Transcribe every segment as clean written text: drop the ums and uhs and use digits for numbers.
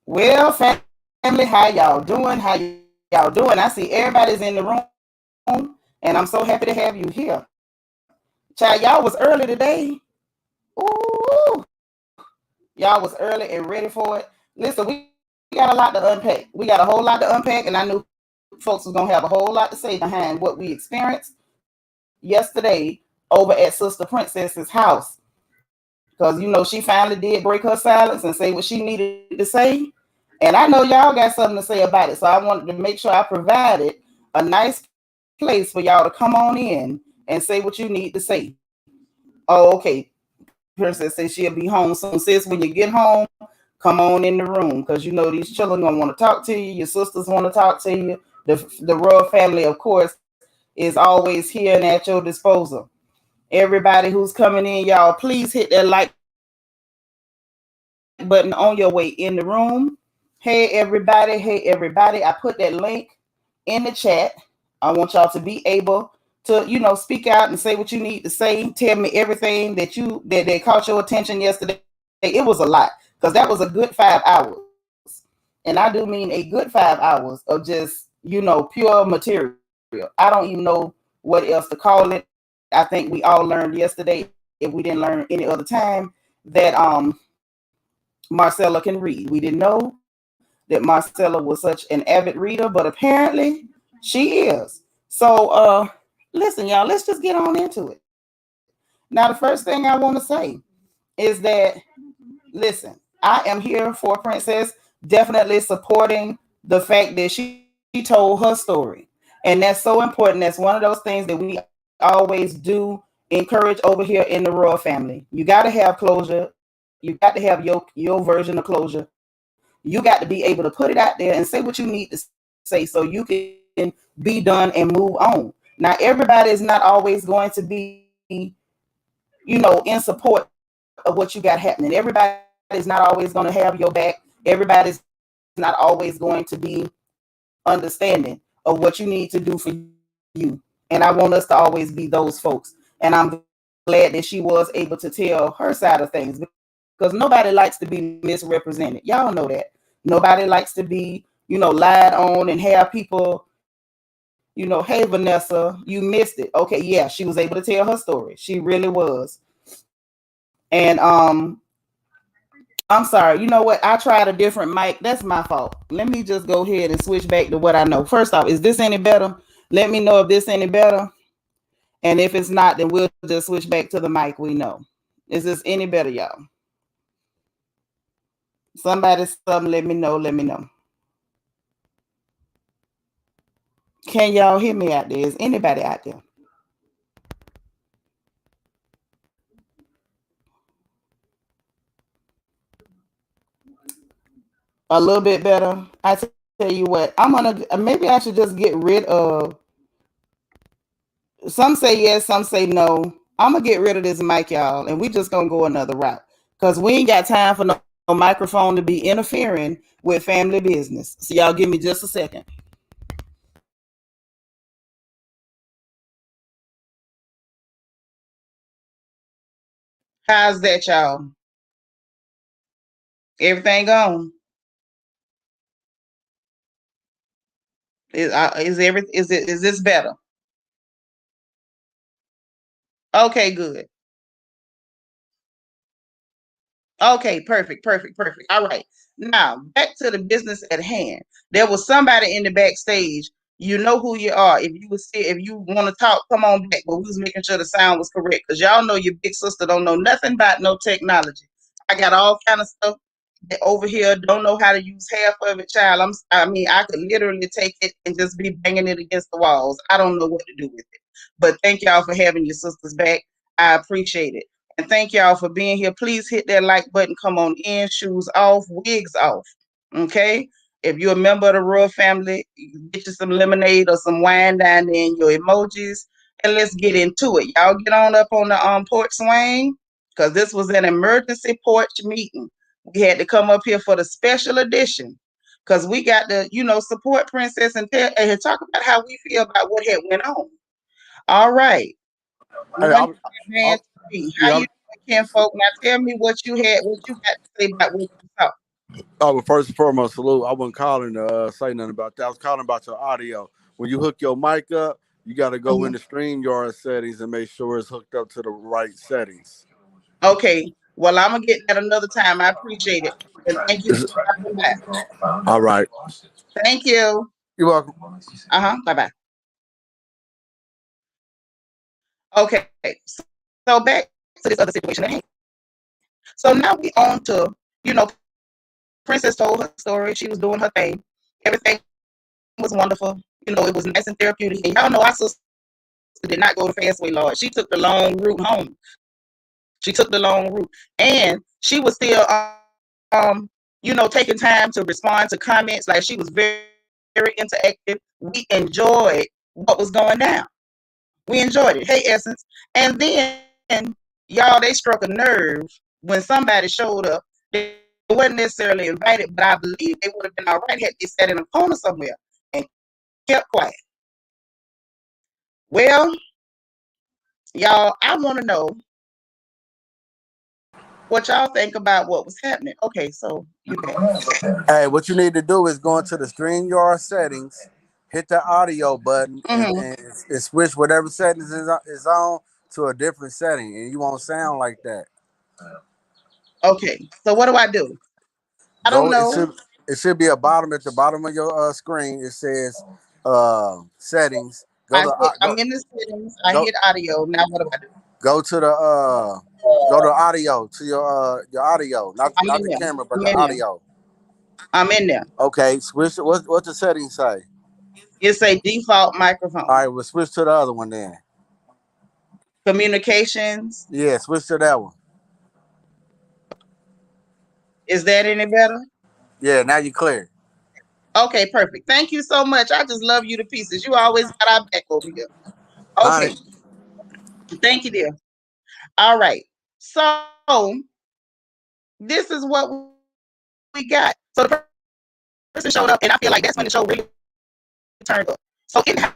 Well, family, how y'all doing? How y'all doing? I see everybody's in the room, and I'm so happy to have you here. Child, y'all was early today. Ooh, y'all was early and ready for it. Listen, we got a lot to unpack. We got a whole lot to unpack, and I knew folks was gonna have a whole lot to say behind what we experienced yesterday over at Sister Princess's house. Because she finally did break her silence and say what she needed to say. And I know y'all got something to say about it. So I wanted to make sure I provided a nice place for y'all to come on in and say what you need to say. Oh, okay. Princess says she'll be home soon. Sis, when you get home, come on in the room. Because you know these children gonna want to talk to you. Your sisters want to talk to you. The royal family, of course, is always here and at your disposal. Everybody who's coming in, y'all, please hit that like button on your way in the room. Hey, everybody. Hey, everybody. I put that link in the chat. I want y'all to be able to, speak out and say what you need to say. Tell me everything that caught your attention yesterday. It was a lot because that was a good 5 hours. And I do mean a good 5 hours of just, pure material. I don't even know what else to call it. I think we all learned yesterday, if we didn't learn any other time, that Marcella can read. We didn't know that Marcella was such an avid reader, but apparently she is. So listen, y'all, let's just get on into it. Now, the first thing I want to say is that, listen, I am here for Princess, definitely supporting the fact that she told her story. And that's so important. That's one of those things that we always do encourage over here in the royal family. You got to have closure. You got to have your version of closure. You got to be able to put it out there and say what you need to say so you can be done and move on. Now, everybody is not always going to be, in support of what you got happening. Everybody's not always going to have your back. Everybody's not always going to be understanding of what you need to do for you. And I want us to always be those folks. And I'm glad that she was able to tell her side of things because nobody likes to be misrepresented. Y'all know that. Nobody likes to be, lied on and have people, lied on and have people, hey, Vanessa, you missed it. Okay, yeah, she was able to tell her story. She really was. And I'm sorry. You know what? I tried a different mic. That's my fault. Let me just go ahead and switch back to what I know. First off, is this any better? Let me know if this any better. And if it's not, then we'll just switch back to the mic we know. Is this any better, y'all? Somebody, something, let me know. Let me know. Can y'all hear me out there? Is anybody out there? A little bit better. I tell you what, maybe I should just get rid of. Some say yes, some say no. I'm gonna get rid of this mic, y'all, and we just gonna go another route because we ain't got time for no microphone to be interfering with family business. So y'all give me just a second. How's that, y'all? Everything gone? Is this better? Okay, good. Okay, perfect, perfect, perfect. All right. Now, back to the business at hand. There was somebody in the backstage. You know who you are. If you want to talk, come on back. But we was making sure the sound was correct because y'all know your big sister don't know nothing about no technology. I got all kind of stuff over here. Don't know how to use half of it, child. I could literally take it and just be banging it against the walls. I don't know what to do with it. But thank y'all for having your sisters back. I appreciate it. And thank y'all for being here. Please hit that like button. Come on in. Shoes off, wigs off. Okay? If you're a member of the royal family, get you some lemonade or some wine down there in your emojis. And let's get into it. Y'all get on up on the porch swing because this was an emergency porch meeting. We had to come up here for the special edition because we got to, support Princess and talk about how we feel about what had went on. All right. Hey, One man to me. How yeah, you Kinfolk. Now tell me what you got to say about what you saw. Oh, well, first and foremost, salute. I wasn't calling to say nothing about that. I was calling about your audio. When you hook your mic up, you got to go Mhm. into StreamYard settings and make sure it's hooked up to the right settings. Okay. Well, I'm gonna get that another time. I appreciate it. And thank you for stopping by. All right. Thank you. You're welcome. Bye bye. Okay. So back to this other situation at hand. So now we on to, you know, Princess told her story. She was doing her thing. Everything was wonderful. You know, it was nice and therapeutic. And y'all know our sister did not go the fast way, Lord. She took the long route home. She took the long route. And she was still taking time to respond to comments. Like she was very, very interactive. We enjoyed what was going down. We enjoyed it. Hey, Essence. And then, y'all, they struck a nerve when somebody showed up. They wasn't necessarily invited, but I believe they would have been all right had they sat in a corner somewhere and kept quiet. Well, y'all, I want to know what y'all think about what was happening. Okay, so you back. Hey, what you need to do is go into the StreamYard settings, hit the audio button, and switch whatever settings is on to a different setting, and you won't sound like that. Okay, so what do I do? I don't Go. know. It should be a bottom at the bottom of your screen. It says settings. I'm in the settings. I Go hit audio. Now what do I do? go to the go to audio to your audio, I'm not in the there. camera, but I'm the in there. audio. I'm in there. Okay, switch. What the settings say? It's a default All microphone. right, we'll switch to the other one then. Communications. Yeah, switch to that one. Is that any better? Yeah, now you clear. Okay, perfect. Thank you so much. I just love you to pieces. You always got our back over here. Honey. Okay. Thank you, dear. All right. So this is what we got. So the person showed up, and I feel like that's when the show really turned up. So in the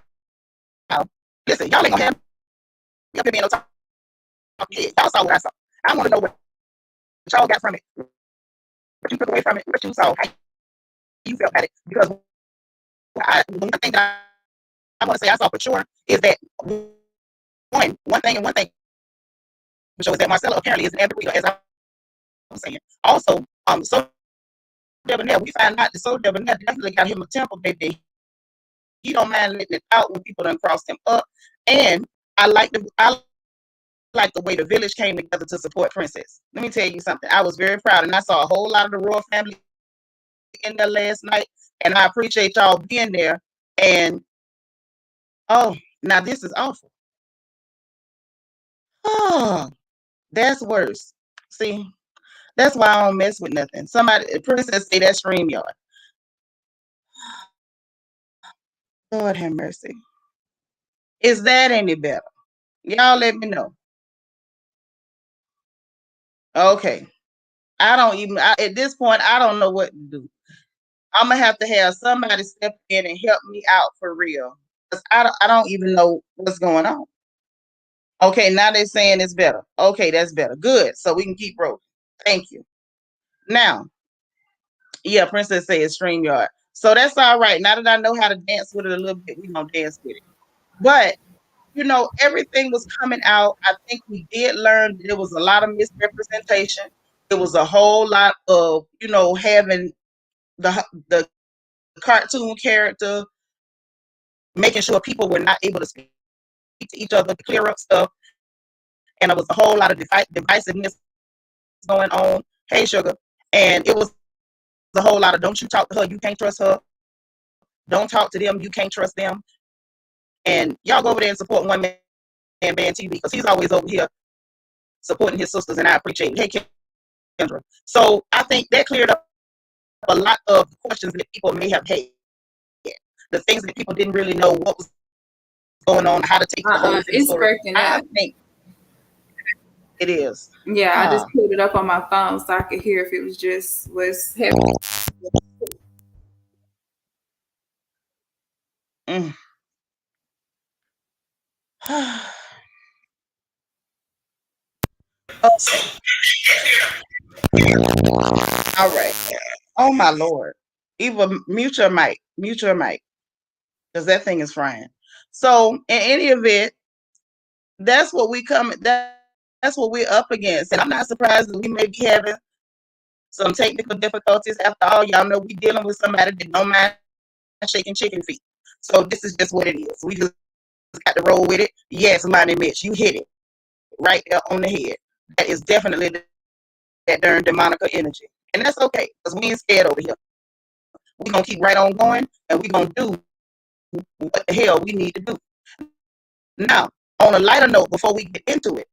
house, listen, y'all ain't gonna have me up here being no talk. Y'all saw what I saw. I want to know what y'all got from it, what you took away from it, what you saw, how you felt about it. Because one thing that I want to say I saw for sure is that one thing for sure is that Marcella apparently is an avid reader, as I was saying. Also, SoDebNAir, we found out that SoDebNAir definitely got him a temper, baby. He don't mind letting it out when people done crossed him up. And I like the way the village came together to support Princess. Let me tell you something. I was very proud, and I saw a whole lot of the royal family in there last night, and I appreciate y'all being there. And oh, now this is awful. Oh, that's worse. See, that's why I don't mess with nothing. Somebody, Princess, say that StreamYard. Lord have mercy. Is that any better? Y'all let me know. Okay. At this point, I don't know what to do. I'm gonna have to have somebody step in and help me out for real. Cause I don't even know what's going on. Okay, now they're saying it's better. Okay, that's better. Good. So we can keep rolling. Thank you. Now, yeah, Princess says StreamYard. So that's all right. Now that I know how to dance with it a little bit, we're gonna dance with it. But everything was coming out. I think we did learn that there was a lot of misrepresentation. It was a whole lot of, having the cartoon character, making sure people were not able to speak to each other, to clear up stuff. And there was a whole lot of divisiveness going on. Hey, sugar. And it was a whole lot of don't you talk to her, you can't trust her. Don't talk to them, you can't trust them. And y'all go over there and support One Man Band TV because he's always over here supporting his sisters, and I appreciate it. Hey, Kendra. So I think that cleared up a lot of questions that people may have had. The things that people didn't really know what was going on, how to take the whole It's story. breaking I up. think it is. Yeah, I just pulled it up on my phone so I could hear if it was just what's happening. Okay. All right. Oh my Lord. Eva, mute your mic. Mute your mic. Because that thing is frying. So in any event, that's what we come. That's what we're up against, and I'm not surprised that we may be having some technical difficulties. After all, y'all know we dealing with somebody that don't mind shaking chicken feet. So this is just what it is. We just got to roll with it. Yes, Lonnie Mitch, you hit it right there on the head. That is definitely that darn demonical energy, and that's okay because we ain't scared over here. We gonna keep right on going, and we gonna do what the hell we need to do. Now, on a lighter note, before we get into it,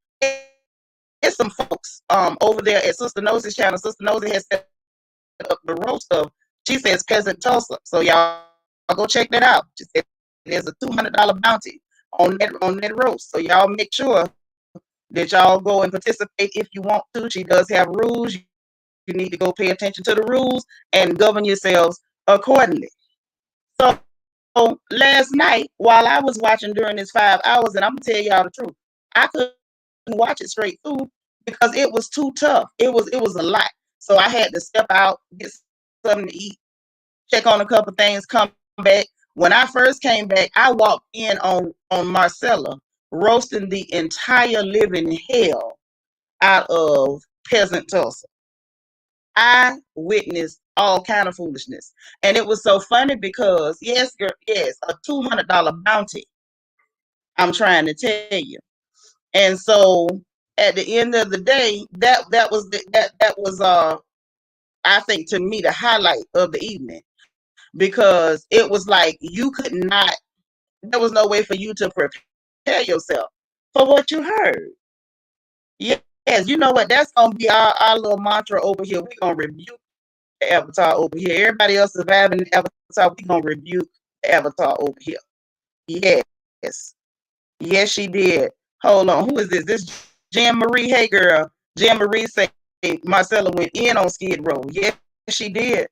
it's some folks over there at Sister Nosey's channel. Sister Nosey has set up the roast of, she says peasant Tulsa. So y'all go check that out. She said there's a $200 bounty on that roast. So y'all make sure that y'all go and participate if you want to. She does have rules. You need to go pay attention to the rules and govern yourselves accordingly. So last night, while I was watching during this 5 hours, and I'm gonna tell y'all the truth, I couldn't watch it straight through because it was too tough. It was a lot. So I had to step out, get something to eat, check on a couple things, come back. When I first came back, I walked in on Marcella roasting the entire living hell out of peasant Tulsa. I witnessed all kind of foolishness. And it was so funny because yes, girl, yes, a $200 bounty. I'm trying to tell you. And so at the end of the day, I think to me the highlight of the evening because it was like you could not, there was no way for you to prepare yourself for what you heard. Yes, you know what? That's gonna be our little mantra over here. We're gonna rebuke the avatar over here. Everybody else surviving the avatar, we're gonna rebuke the avatar over here. Yes. Yes, she did. Hold on. Who is this? This Jan Marie. Hey girl. Jan Marie say Marcella went in on Skid Row. Yes, she did.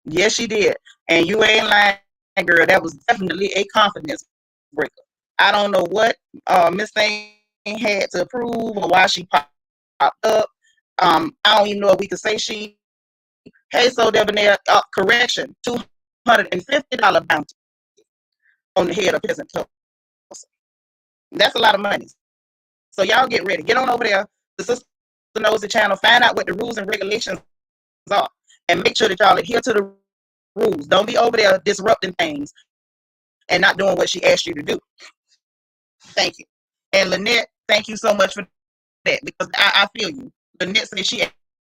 Yes, she did. And you ain't lying, girl. That was definitely a confidence breaker. I don't know what Miss Thing had to approve or why she popped up. I don't even know if we could say she. Hey, SoDebNAir, correction, $250 bounty on the head of peasant Tulsa. That's a lot of money. So y'all get ready. Get on over there. The Sister Knows the channel. Find out what the rules and regulations are, and make sure that y'all adhere to the rules. Don't be over there disrupting things and not doing what she asked you to do. Thank you. And Lynette, thank you so much for that because I feel you. Lynette said she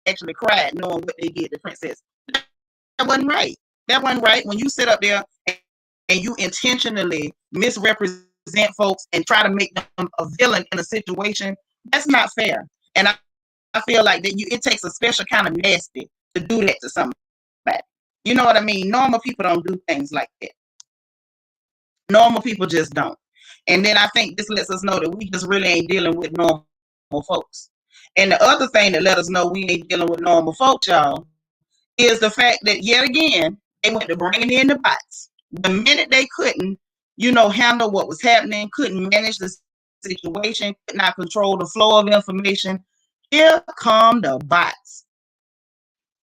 actually cried knowing what they did to Princess. That wasn't right. That wasn't right. When you sit up there and you intentionally misrepresent folks and try to make them a villain in a situation, that's not fair. And I feel like that it takes a special kind of nasty to do that to somebody. You know what I mean? Normal people don't do things like that. Normal people just don't. And then I think this lets us know that we just really ain't dealing with normal folks. And the other thing that let us know we ain't dealing with normal folks, y'all, is the fact that yet again, they went to bringing in the bots. The minute they couldn't, handle what was happening, couldn't manage the situation, could not control the flow of information, here come the bots.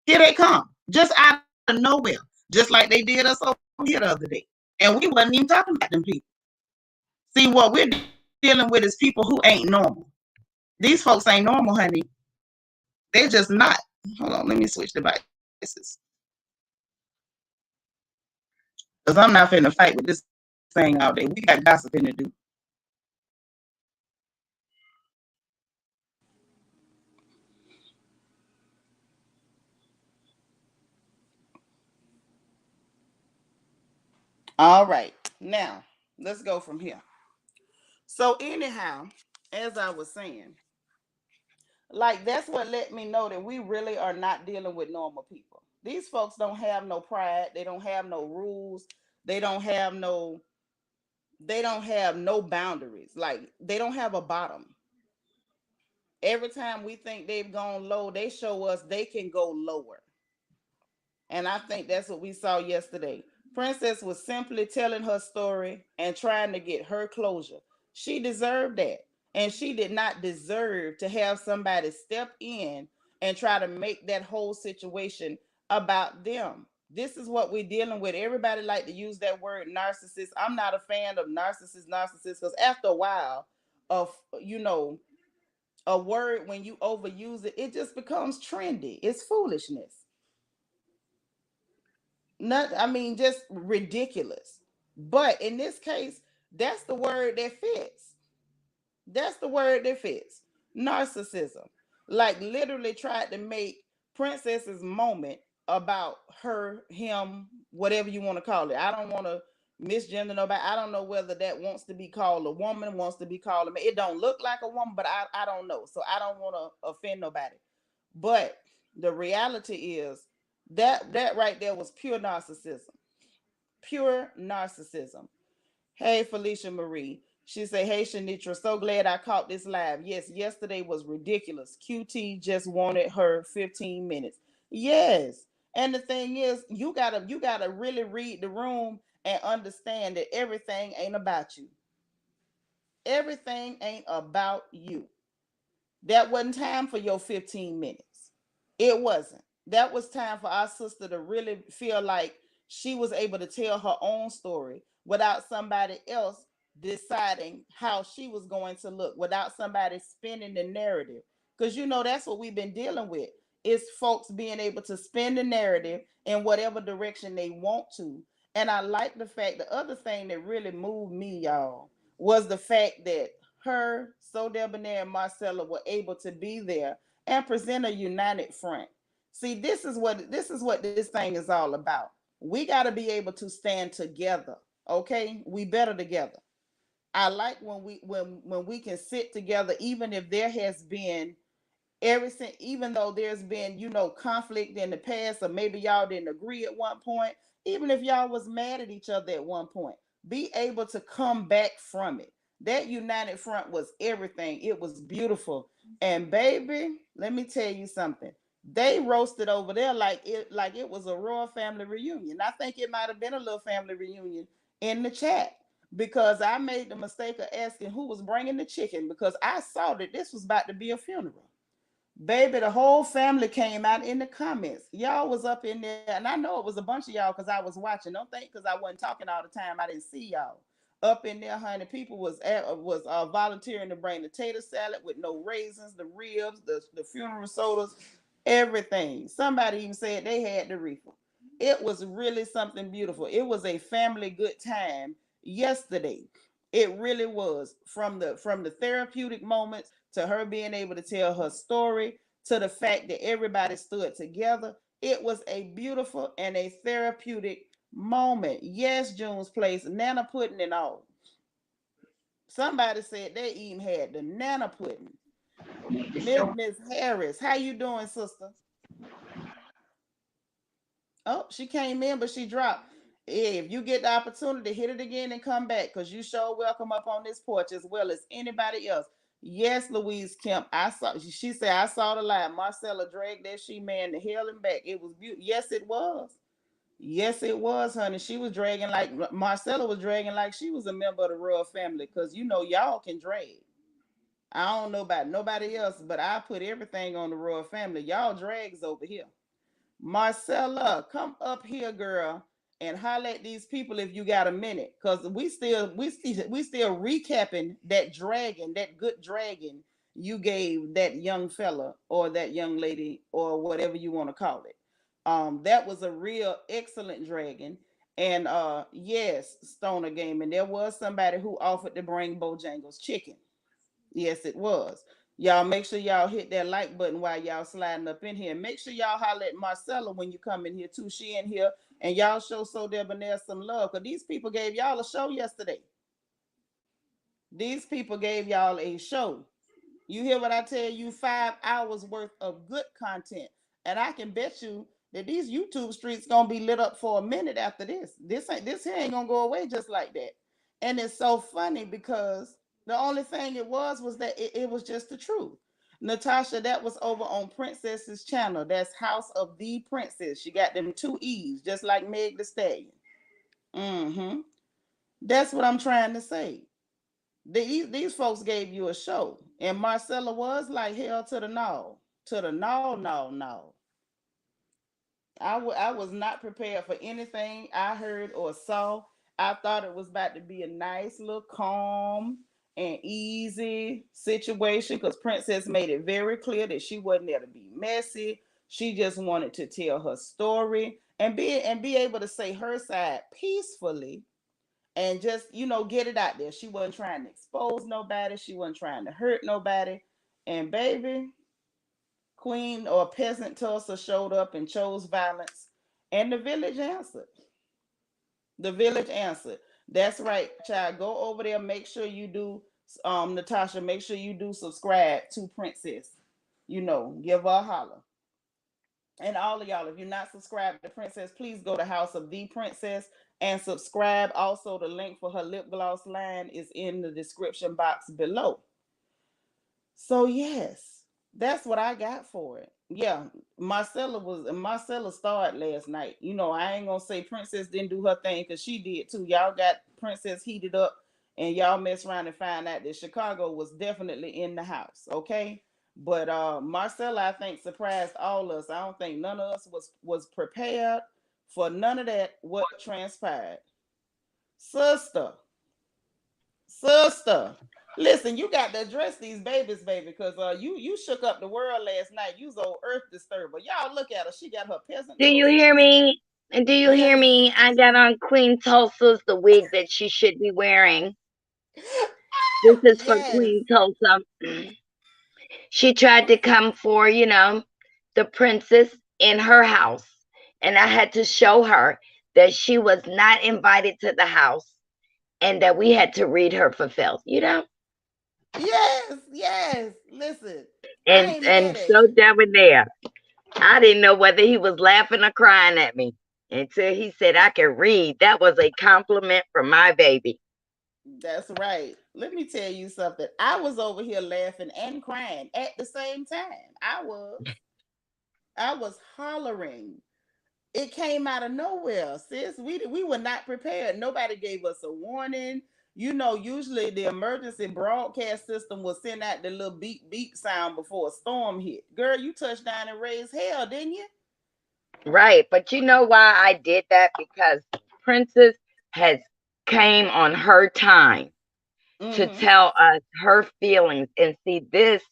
Here they come, just out of nowhere, just like they did us over here the other day. And we wasn't even talking about them people. See, what we're dealing with is people who ain't normal. These folks ain't normal, honey. They're just not. Hold on, let me switch devices. Because I'm not finna fight with this thing all day. We got gossiping to do. All right. Now, let's go from here. So, anyhow, as I was saying, like that's what let me know that we really are not dealing with normal people. These folks don't have no pride, they don't have no rules, they don't have no boundaries. Like they don't have a bottom. Every time we think they've gone low, they show us they can go lower. And I think that's what we saw yesterday. Princess was simply telling her story and trying to get her closure. She deserved that. And she did not deserve to have somebody step in and try to make that whole situation about them. This is what we're dealing with. Everybody like to use that word narcissist. I'm not a fan of narcissist, because after a while of, a word, when you overuse it, it just becomes trendy. It's foolishness. Not, I mean, just ridiculous. But in this case, that's the word that fits. That's the word that fits. Narcissism. Like, literally tried to make Princess's moment about her, him, whatever you want to call it. I don't want to misgender nobody. I don't know whether that wants to be called a woman, wants to be called a man. It don't look like a woman, but I don't know. So I don't want to offend nobody. But the reality is that right there was pure narcissism. Pure narcissism. Hey, Felicia Marie. She said, hey, Seanitra, so glad I caught this live. Yes, yesterday was ridiculous. QT just wanted her 15 minutes. Yes. And the thing is, you gotta really read the room and understand that everything ain't about you. Everything ain't about you. That wasn't time for your 15 minutes. It wasn't. That was time for our sister to really feel like she was able to tell her own story without somebody else deciding how she was going to look, without somebody spinning the narrative. Because that's what we've been dealing with. Is folks being able to spin the narrative in whatever direction they want to. And I like the fact, the other thing that really moved me, y'all, was the fact that her, SoDebNAir, and Marcella were able to be there and present a united front. See, this is what this thing is all about. We got to be able to stand together. Okay, we better together. I like when we can sit together, even if there has been even though there's been conflict in the past, or maybe y'all didn't agree at one point, even if y'all was mad at each other at one point, be able to come back from it. That united front was everything. It was beautiful. And baby, let me tell you something, they roasted over there like it was a royal family reunion. I think it might have been a little family reunion in the chat, because I made the mistake of asking who was bringing the chicken, because I saw that this was about to be a funeral. Baby, the whole family came out in the comments. Y'all was up in there, and I know it was a bunch of y'all because I was watching. Don't think because I wasn't talking all the time I didn't see y'all up in there, honey. People was volunteering to bring the tater salad with no raisins, the ribs, the funeral sodas, everything. Somebody even said they had the reefer. It was really something beautiful. It was a family good time yesterday. It really was, from the therapeutic moments to her being able to tell her story to the fact that everybody stood together. It was a beautiful and a therapeutic moment. Yes, June's Place, nana pudding and all. Somebody said they even had the nana pudding. Miss Harris, how you doing, sister? Oh, she came in, but she dropped. If you get the opportunity, hit it again and come back, because you sure welcome up on this porch as well as anybody else. Yes, Louise Kemp. I saw. She said I saw the live. Marcella dragged that she man to hell and back. It was beautiful. Yes, it was. Yes, it was, honey. She was dragging like Marcella was dragging like she was a member of the royal family, because y'all can drag. I don't know about nobody else, but I put everything on the royal family. Y'all drags over here. Marcella, come up here, girl, and holler at these people if you got a minute, cause we still recapping that dragon, that good dragon you gave that young fella or that young lady or whatever you want to call it. That was a real excellent dragon. And yes, Stoner Gaming, there was somebody who offered to bring Bojangles chicken. Yes, it was. Y'all make sure y'all hit that like button while y'all sliding up in here. Make sure y'all holler at Marcella when you come in here too. She in here, and y'all show SoDebNAir some love, because these people gave y'all a show yesterday. These people gave y'all a show. You hear what I tell you? 5 hours worth of good content. And I can bet you that these YouTube streets gonna be lit up for a minute after this. This here ain't gonna go away just like that. And it's so funny because the only thing it was that it was just the truth. Natasha, that was over on Princess's channel. That's House of the Princess. She got them two E's, just like Meg the Stallion. Mm-hmm. That's what I'm trying to say. These folks gave you a show, and Marcella was like hell to the no, no, no. I was not prepared for anything I heard or saw. I thought it was about to be a nice little calm and easy situation because Princess made it very clear that she wasn't there to be messy. She just wanted to tell her story and be able to say her side peacefully and just get it out there. She wasn't trying to expose nobody. She wasn't trying to hurt nobody. And baby, Queen or peasant Tulsa showed up and chose violence, and the village answered. The village answered. That's right, child. Go over there. Make sure you do, Natasha. Make sure you do subscribe to Princess. Give her a holler. And all of y'all, if you're not subscribed to Princess, please go to House of the Princess and subscribe. Also, the link for her lip gloss line is in the description box below. So yes, that's what I got for it. Yeah, Marcella started last night. I ain't gonna say Princess didn't do her thing because she did too. Y'all got Princess heated up, and y'all mess around and find out that Chicago was definitely in the house. Okay, but Marcella, I think, surprised all of us. I don't think none of us was prepared for none of that. What transpired, sister? Sister, listen, you got to address these babies, baby, because you shook up the world last night. You was old earth disturber. Y'all look at her. She got her peasant Do you Tulsa. hear me? And do you hear Yes. me? I got on Queen Tulsa's the wig that she should be wearing. This is for Yes. Queen Tulsa. She tried to come for, the princess in her house. And I had to show her that she was not invited to the house and that we had to read her for filth. Yes. Yes. Listen, I And ain't and mad at so you. debonair. I didn't know whether he was laughing or crying at me until he said I could read. That was a compliment from my baby. That's right. Let me tell you something. I was over here laughing and crying at the same time. I was hollering. It came out of nowhere, sis. We were not prepared. Nobody gave us a warning. Usually the emergency broadcast system will send out the little beep beep sound before a storm hit. Girl, you touched down and raised hell, didn't you? Right, but you know why I did that? Because Princess has came on her time to Mm-hmm. tell us her feelings. And see, this,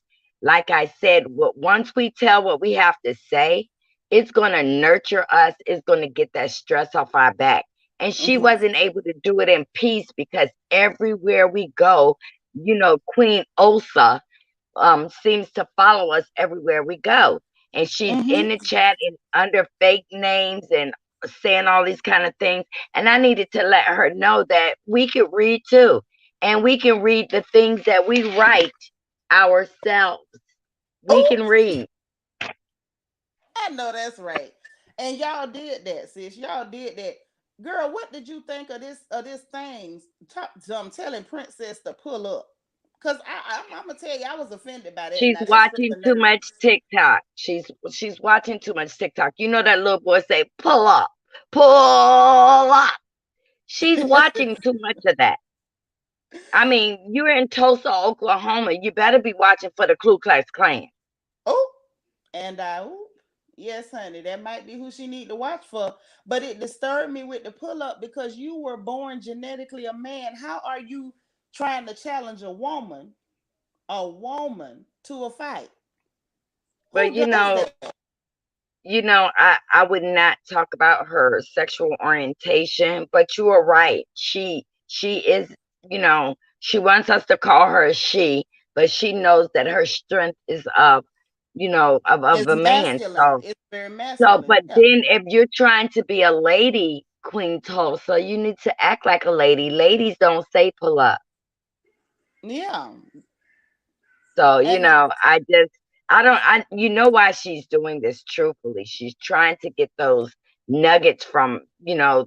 like I said, once we tell what we have to say, it's going to nurture us. It's going to get that stress off our back. And she Mm-hmm. wasn't able to do it in peace because everywhere we go, Queen Osa seems to follow us everywhere we go. And she's in the Mm-hmm. chat and under fake names and saying all these kind of things. And I needed to let her know that we can read too. And we can read the things that we write ourselves. We can Oh, read. I know that's right. And y'all did that, sis. Y'all did that. Girl, what did you think of this thing? I'm telling Princess to pull up. Cause I'm gonna tell you, I was offended by that. She's Now that struck watching a too nerve. much TikTok. She's watching too much TikTok. You know that little boy say, pull up, pull up. She's watching too much of that. I mean, you're in Tulsa, Oklahoma. You better be watching for the Ku Klux Klan. Oh, and yes, honey, that might be who she need to watch for. But it disturbed me with the pull up because you were born genetically a man. How are you trying to challenge a woman to a fight? But Who does that? I would not talk about her sexual orientation. But you are right. She is, she wants us to call her a she, but she knows that her strength is of It's a man. masculine. So It's very so, masculine. but Yeah. then if you're trying to be a lady, Queen Tulsa, you need to act like a lady. Ladies don't say pull up. Yeah. So, And you know why she's doing this truthfully. She's trying to get those nuggets from,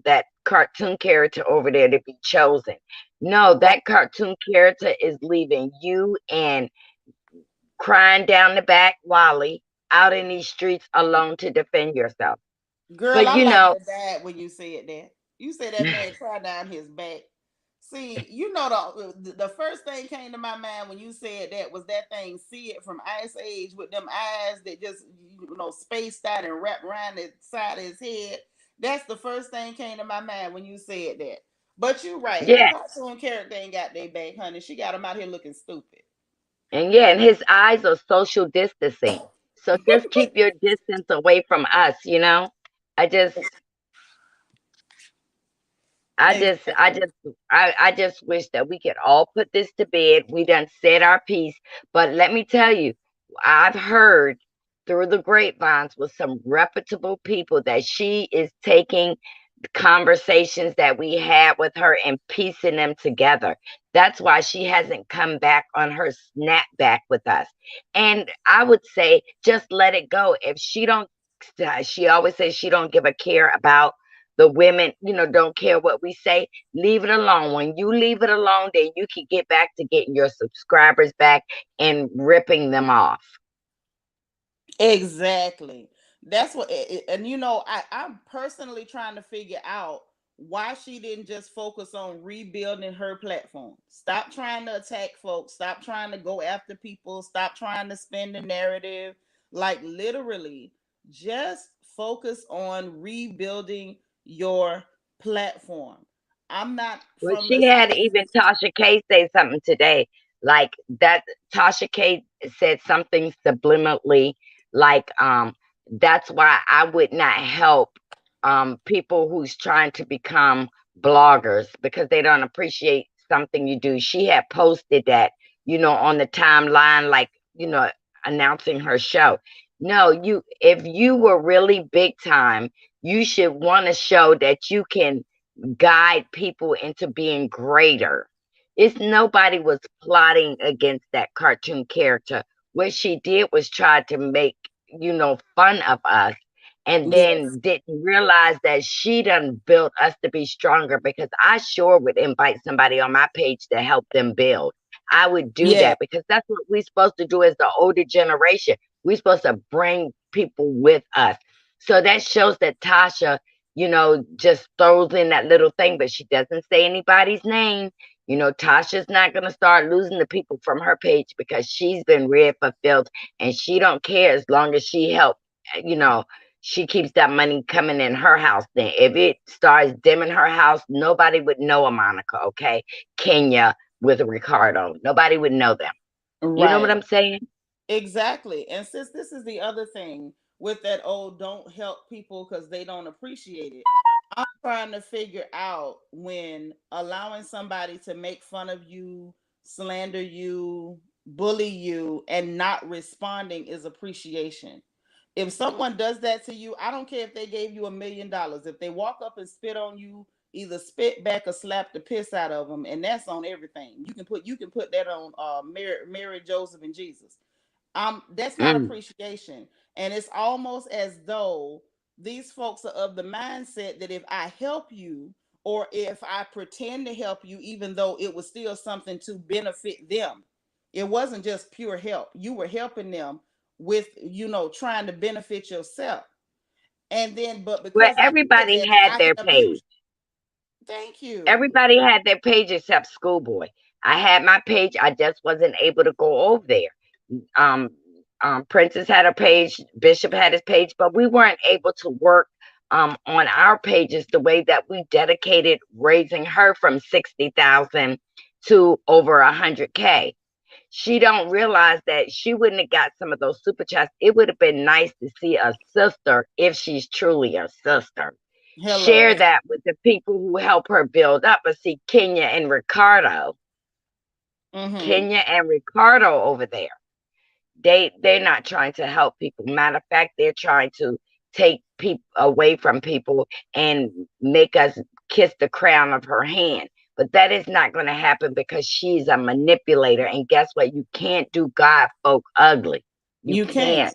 that cartoon character over there to be chosen. No, right. that cartoon character is leaving you and crying down the back, Wally, out in these streets alone to defend yourself. Girl, But, I like your dad when you said that. You said that man cried down his back. See, the first thing came to my mind when you said that was that thing, see it from Ice Age with them eyes that just spaced out and wrapped around the side of his head. That's the first thing came to my mind when you said that. But you're right. The Yeah. cartoon character ain't got their back, honey. She got him out here looking stupid. And his eyes are social distancing. So just keep your distance away from us, you know? I just I just I Exactly. just I just wish that we could all put this to bed. We done said our piece, but let me tell you, I've heard through the grapevines with some reputable people that she is taking conversations that we had with her and piecing them together. That's why she hasn't come back on her snapback with us. And I would say just let it go. If she don't, she always says she don't give a care about the women, don't care what we say. Leave it alone. When you leave it alone, then you can get back to getting your subscribers back and ripping them off. Exactly. That's what, and I'm personally trying to figure out why she didn't just focus on rebuilding her platform. Stop trying to attack folks. Stop trying to go after people. Stop trying to spin the narrative. Like, literally, just focus on rebuilding your platform. I'm not Well, from the she had same. even Tasha K say something today, like that. Tasha K said something subliminally, like, that's why I would not help people who's trying to become bloggers because they don't appreciate something you do. She had posted that, on the timeline, like, announcing her show. No, if you were really big time, you should want to show that you can guide people into being greater. It's nobody was plotting against that cartoon character. What she did was try to make, fun of us and Yes. then didn't realize that she done built us to be stronger because I sure would invite somebody on my page to help them build. I would do Yeah. that because that's what we're supposed to do as the older generation. We're supposed to bring people with us. So that shows that Tasha, just throws in that little thing, but she doesn't say anybody's name. Tasha's not going to start losing the people from her page because she's been reared for filth and she don't care as long as she help, you know, she keeps that money coming in her house. Then if it starts dimming her house, nobody would know a Monica, okay? Kenya with a Ricardo. Nobody would know them. You know what Right. I'm saying? Exactly. And since this is the other thing with that old don't help people because they don't appreciate it, I'm trying to figure out when allowing somebody to make fun of you, slander you, bully you, and not responding is appreciation. If someone does that to you, I don't care if they gave you $1 million. If they walk up and spit on you, either spit back or slap the piss out of them, and that's on everything. You can put that on Mary, Joseph, and Jesus. That's not Mm. appreciation. And it's almost as though these folks are of the mindset that if I help you or if I pretend to help you, even though it was still something to benefit them, it wasn't just pure help. You were helping them with, trying to benefit yourself. And then, but Well, because I did everybody that, had I can their abuse. page. Thank you. Everybody had their page except Schoolboy. I had my page. I just wasn't able to go over there. Um, Princess had a page. Bishop had his page, but we weren't able to work on our pages the way that we dedicated raising her from 60,000 to over 100K. She don't realize that she wouldn't have got some of those super chats. It would have been nice to see a sister if she's truly a sister. Share Hello. that with the people who help her build up. But see, Mm-hmm. Kenya and Ricardo over there, they're not trying to help people. Matter of fact, they're trying to take people away from people and make us kiss the crown of her hand. But that is not going to happen because she's a manipulator. And guess what? You can't do God folk ugly. You You can't. can't.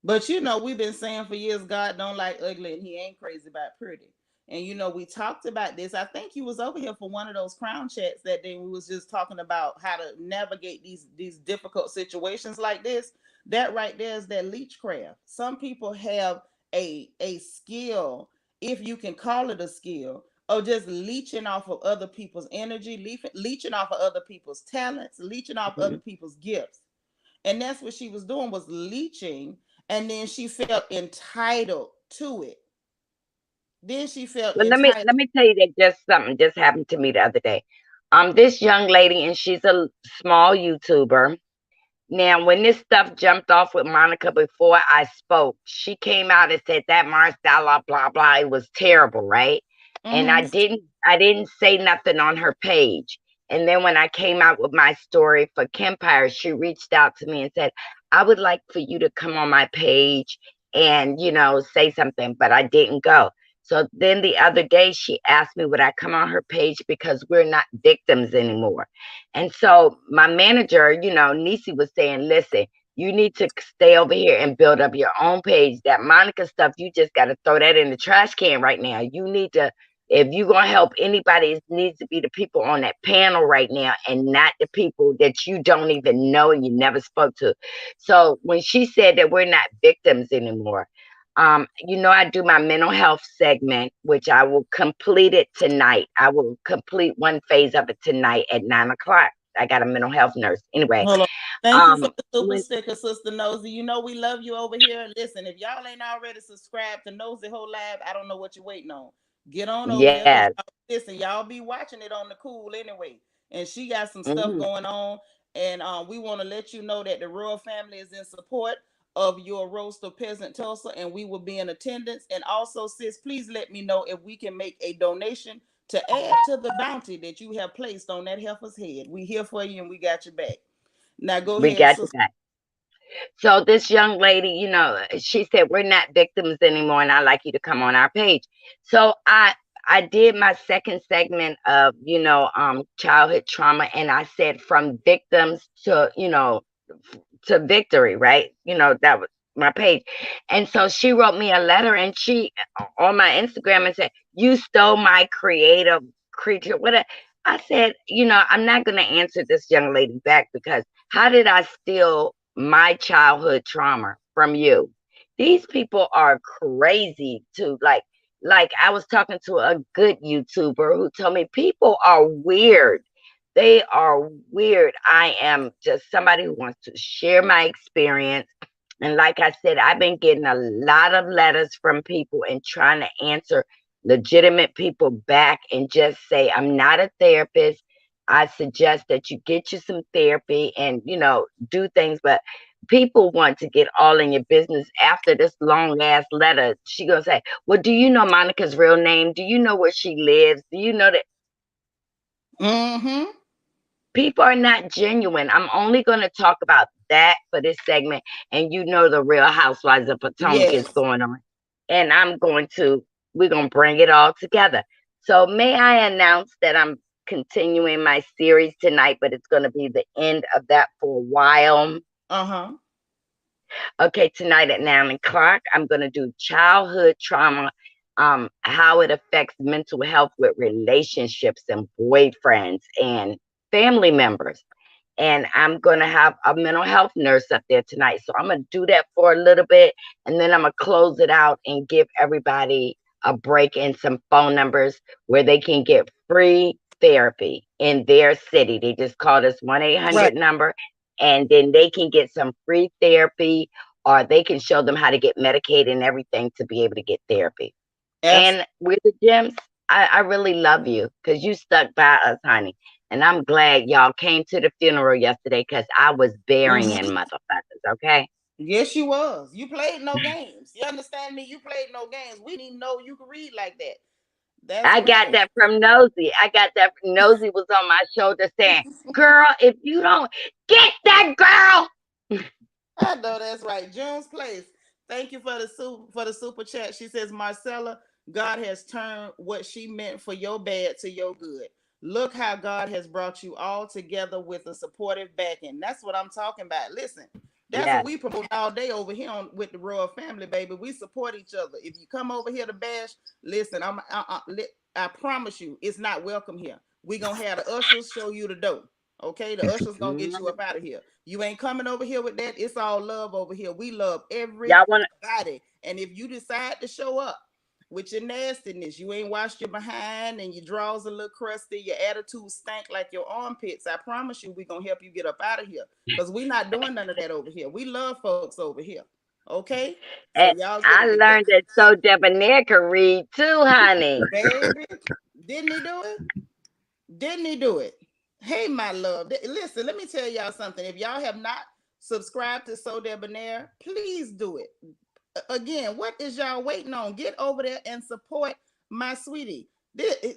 But we've been saying for years God don't like ugly and he ain't crazy about pretty. And we talked about this. I think you was over here for one of those crown chats that day we was just talking about how to navigate these difficult situations like this. That right there is that leechcraft. Some people have a skill, if you can call it a skill, of just leeching off of other people's energy, leeching off of other people's talents, leeching off other people's gifts. And that's what she was doing, was leeching, and then she felt entitled to it. Then she felt Well, entitled. let me tell you that just something just happened to me the other day. This young lady, and she's a small YouTuber. Now, when this stuff jumped off with Monica before I spoke, she came out and said that Marcella, blah blah, it was terrible, right? And I didn't say nothing on her page. And then when I came out with my story for Kempire, she reached out to me and said, I would like for you to come on my page and, say something, but I didn't go. So then the other day she asked me would I come on her page because we're not victims anymore. And so my manager, Nisi was saying, listen, you need to stay over here and build up your own page. That Monica stuff, you just got to throw that in the trash can right now. You need to, if you're going to help anybody, it needs to be the people on that panel right now and not the people that you don't even know and you never spoke to. So when she said that we're not victims anymore, I do my mental health segment, which I will complete it tonight. I will complete one phase of it tonight at 9:00. I got a mental health nurse. Anyway. Hold on. Thank you for the super sticker, Sister Nosy. You know we love you over here. Listen, if y'all ain't already subscribed to Nosy Whole Live, I don't know what you're waiting on. Get on over here. Listen, y'all be watching it on the cool anyway. And she got some stuff going on. And we want to let you know that the royal family is in support of your roast of peasant Tulsa, and we will be in attendance. And also, sis, please let me know if we can make a donation to add to the bounty that you have placed on that heifer's head. We here for you and we got your back. Now go ahead. We got your back. So this young lady, she said, we're not victims anymore, and I'd like you to come on our page. So I did my second segment of, childhood trauma, and I said from victims to, to victory, right? That was my page. And so she wrote me a letter, and she on my Instagram and said, you stole my creative creature. What I said, I'm not going to answer this young lady back, because how did I steal my childhood trauma from you? These people are crazy to like I was talking to a good YouTuber who told me people are weird. They are weird. I am just somebody who wants to share my experience. And like I said, I've been getting a lot of letters from people and trying to answer legitimate people back and just say, I'm not a therapist. I suggest that you get you some therapy and, do things. But people want to get all in your business after this long ass letter. She gonna say, well, do you know Monica's real name? Do you know where she lives? Do you know that? People are not genuine. I'm only going to talk about that for this segment. And the Real Housewives of Potomac is going on. And we're going to bring it all together. So may I announce that I'm continuing my series tonight, but it's going to be the end of that for a while. Okay, tonight at 9:00, I'm going to do childhood trauma, how it affects mental health with relationships and boyfriends and family members. And I'm going to have a mental health nurse up there tonight. So I'm going to do that for a little bit, and then I'm going to close it out and give everybody a break and some phone numbers where they can get free therapy in their city. They just call this 1-800 number, and then they can get some free therapy, or they can show them how to get Medicaid and everything to be able to get therapy. And with the Gems, I really love you because you stuck by us, honey. And I'm glad y'all came to the funeral yesterday, because I was burying motherfuckers, okay? Yes, you was. You played no games. You understand me? You played no games. We didn't even know you could read like that. I got that from Nosy. Nosy was on my shoulder saying, girl, if you don't get that girl. I know that's right. June's Place. Thank you for the super chat. She says, Marcella, God has turned what she meant for your bad to your good. Look how God has brought you all together with a supportive backing. That's what I'm talking about. Listen, that's what we promote all day over here with the royal family, baby. We support each other. If you come over here to bash, listen, I promise you, it's not welcome here. We gonna have the ushers show you the door. Okay, the ushers gonna get you up out of here. You ain't coming over here with that. It's all love over here. We love everybody. And if you decide to show up with your nastiness. You ain't washed your behind and your drawers a little crusty. Your attitude stank like your armpits. I promise you, we're going to help you get up out of here because we're not doing none of that over here. We love folks over here. Okay? So And y'all get I it together. learned that SoDebNAir can read too, honey. Baby, didn't he do it? Didn't he do it? Hey, my love. Listen, let me tell y'all something. If y'all have not subscribed to SoDebNAir, please do it. Again, what is y'all waiting on? Get over there and support my sweetie.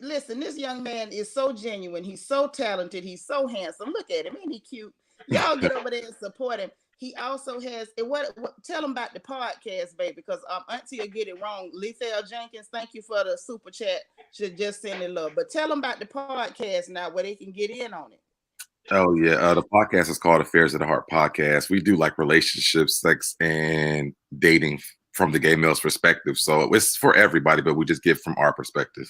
Listen, this young man is so genuine. He's so talented. He's so handsome. Look at him. Ain't he cute? Y'all get over there and support him. He also has what tell him about the podcast, baby, because Auntie will get it wrong. Lethal Jenkins, thank you for the super chat. Should just send it love. But tell them about the podcast now where they can get in on it. Oh yeah, the podcast is called Affairs of the Heart Podcast. We do like relationships, sex, and dating from the gay male's perspective. So it's for everybody, but we just give from our perspective.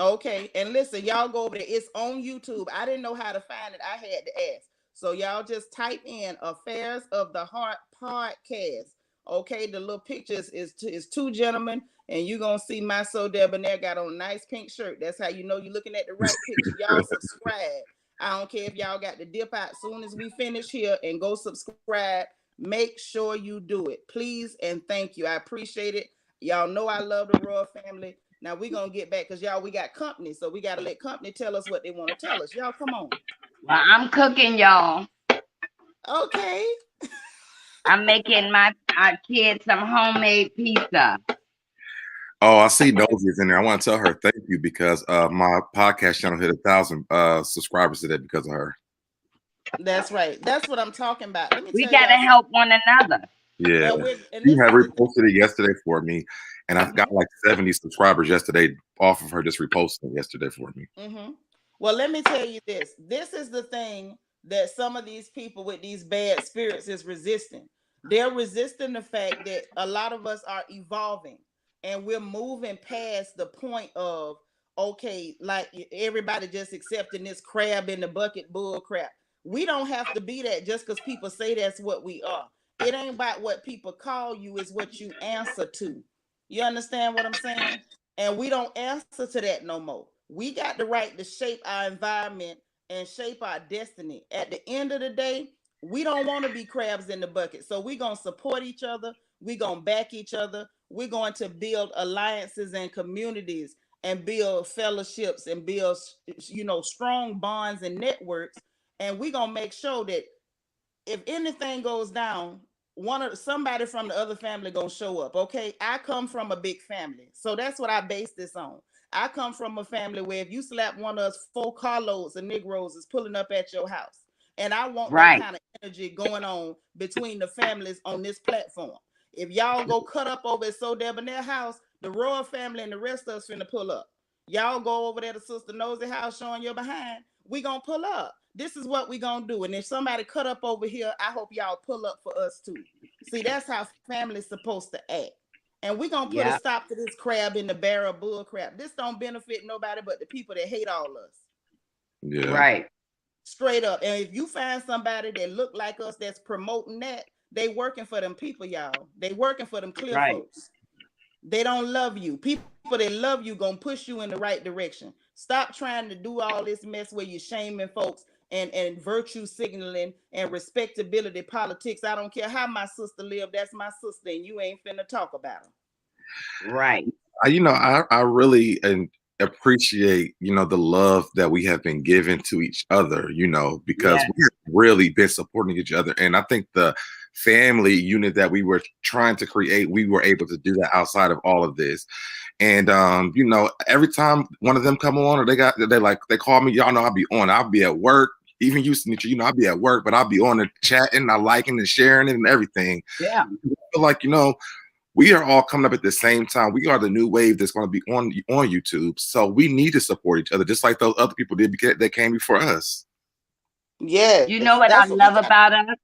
Okay, and listen, y'all go over there. It's on YouTube. I didn't know how to find it. I had to ask. So y'all just type in Affairs of the Heart Podcast. Okay, the little pictures is two gentlemen, and you're gonna see my SoDebNAir got on a nice pink shirt. That's how you know you're looking at the right picture. Y'all subscribe. I don't care if y'all got to dip out soon as we finish here and go subscribe. Make sure you do it, please, and thank you. I appreciate it. Y'all know I love the royal family. Now we're gonna get back because y'all we got company, so we gotta let company tell us what they want to tell us. Y'all come on. Well, I'm cooking, y'all. Okay. I'm making our kids some homemade pizza. Oh, I see Nosy in there. I want to tell her thank you because my podcast channel hit 1,000 subscribers today because of her. That's right. That's what I'm talking about. Let me We tell gotta y'all help one another. Yeah, and she had reposted it yesterday for me, and I've got like 70 subscribers yesterday off of her just reposting it yesterday for me. Mm-hmm. Well, let me tell you this. This is the thing that some of these people with these bad spirits is resisting. They're resisting the fact that a lot of us are evolving and we're moving past the point of, okay, like everybody just accepting this crab in the bucket bull crap. We don't have to be that just because people say that's what we are. It ain't about what people call you, it's what you answer to. You understand what I'm saying? And we don't answer to that no more. We got the right to shape our environment and shape our destiny. At the end of the day, we don't want to be crabs in the bucket. So we're going to support each other. We're going to back each other. We're going to build alliances and communities and build fellowships and build, strong bonds and networks. And we're going to make sure that if anything goes down, somebody from the other family gonna show up. Okay, I come from a big family, so that's what I base this on. I come from a family where if you slap one of us, 4 carloads of Negroes is pulling up at your house, and I want that kind of energy going on between the families on this platform. If y'all go cut up over at SoDebNAir house, the royal family and the rest of us finna pull up. Y'all go over there to Sister Nosy house showing your behind, we gonna pull up. This is what we gonna do. And if somebody cut up over here, I hope y'all pull up for us too. See, that's how family's supposed to act. And we gonna put a stop to this crab in the barrel bull crap. This don't benefit nobody but the people that hate all us. Yeah. Right. Straight up. And if you find somebody that look like us that's promoting that, they working for them people, y'all. They working for them clear folks. They don't love you. People that love you gonna push you in the right direction. Stop trying to do all this mess where you're shaming folks and virtue signaling and respectability politics. I don't care how my sister lived. That's my sister, and you ain't finna talk about her. Right. I really appreciate, the love that we have been given to each other, because we have really been supporting each other. And I think the family unit that we were trying to create, we were able to do that outside of all of this. And, every time one of them come on or they call me, y'all know I'll be on, I'll be at work. Even you, Seanitra, I'll be at work, but I'll be on the chatting, I liking and sharing it and everything. Yeah. I feel like, we are all coming up at the same time. We are the new wave that's going to be on YouTube. So we need to support each other, just like those other people did that came before us. Yeah. You know what I love about us?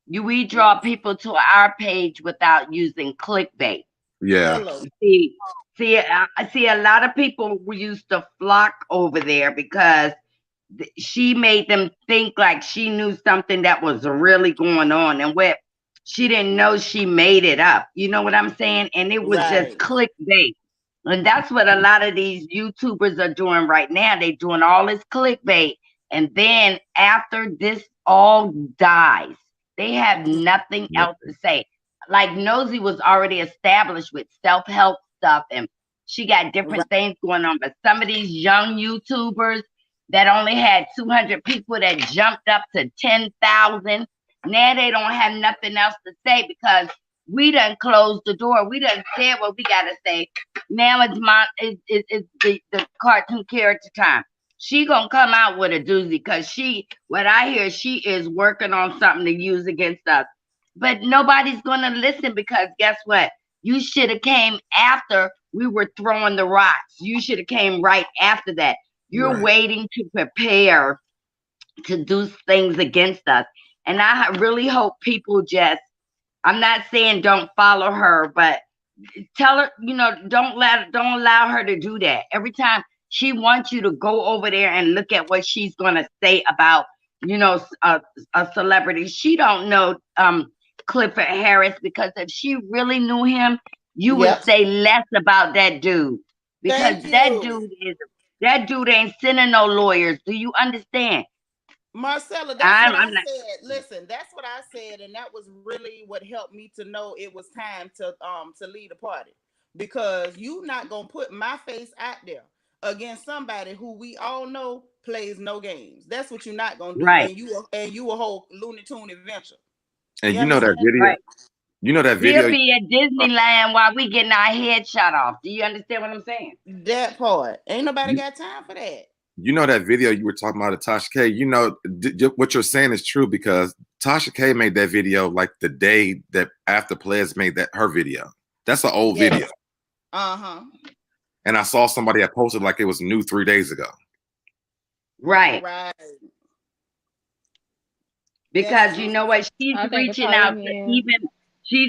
We draw people to our page without using clickbait. Yeah. See, I see a lot of people used to flock over there because she made them think like she knew something that was really going on, and what she didn't know, she made it up. You know what I'm saying? And it was just clickbait. And that's what a lot of these YouTubers are doing right now. They're doing all this clickbait. And then after this all dies, they have nothing Yeah. else to say. Like Nosy was already established with self-help stuff, and she got different things going on. But some of these young YouTubers that only had 200 people that jumped up to 10,000, now they don't have nothing else to say because we done closed the door. We done said what we got to say. Now it's the cartoon character time. She gonna come out with a doozy because what I hear, she is working on something to use against us. But nobody's gonna listen because guess what? You should have came after we were throwing the rocks. You should have came right after that. You're waiting to prepare to do things against us. And I really hope people I'm not saying don't follow her, but tell her, don't allow her to do that. Every time she wants you to go over there and look at what she's going to say about, a celebrity. She don't know Clifford Harris, because if she really knew him, you would say less about that dude, because that dude ain't sending no lawyers. Do you understand? Marcella, that's what I said. Listen, that's what I said, and that was really what helped me to know it was time to lead a party, because you not gonna put my face out there against somebody who we all know plays no games. That's what you're not gonna do, right? And you a whole Looney Tune adventure. And you know that video. Right. You know that video. We'll be at Disneyland while we getting our head shot off. Do you understand what I'm saying? That part. Ain't nobody got time for that. You know that video you were talking about of Tasha K. You know what you're saying is true, because Tasha K made that video like the day that after Pledge made her video. That's an old video. And I saw somebody that posted like it was new 3 days ago. Right. Because you know what, she's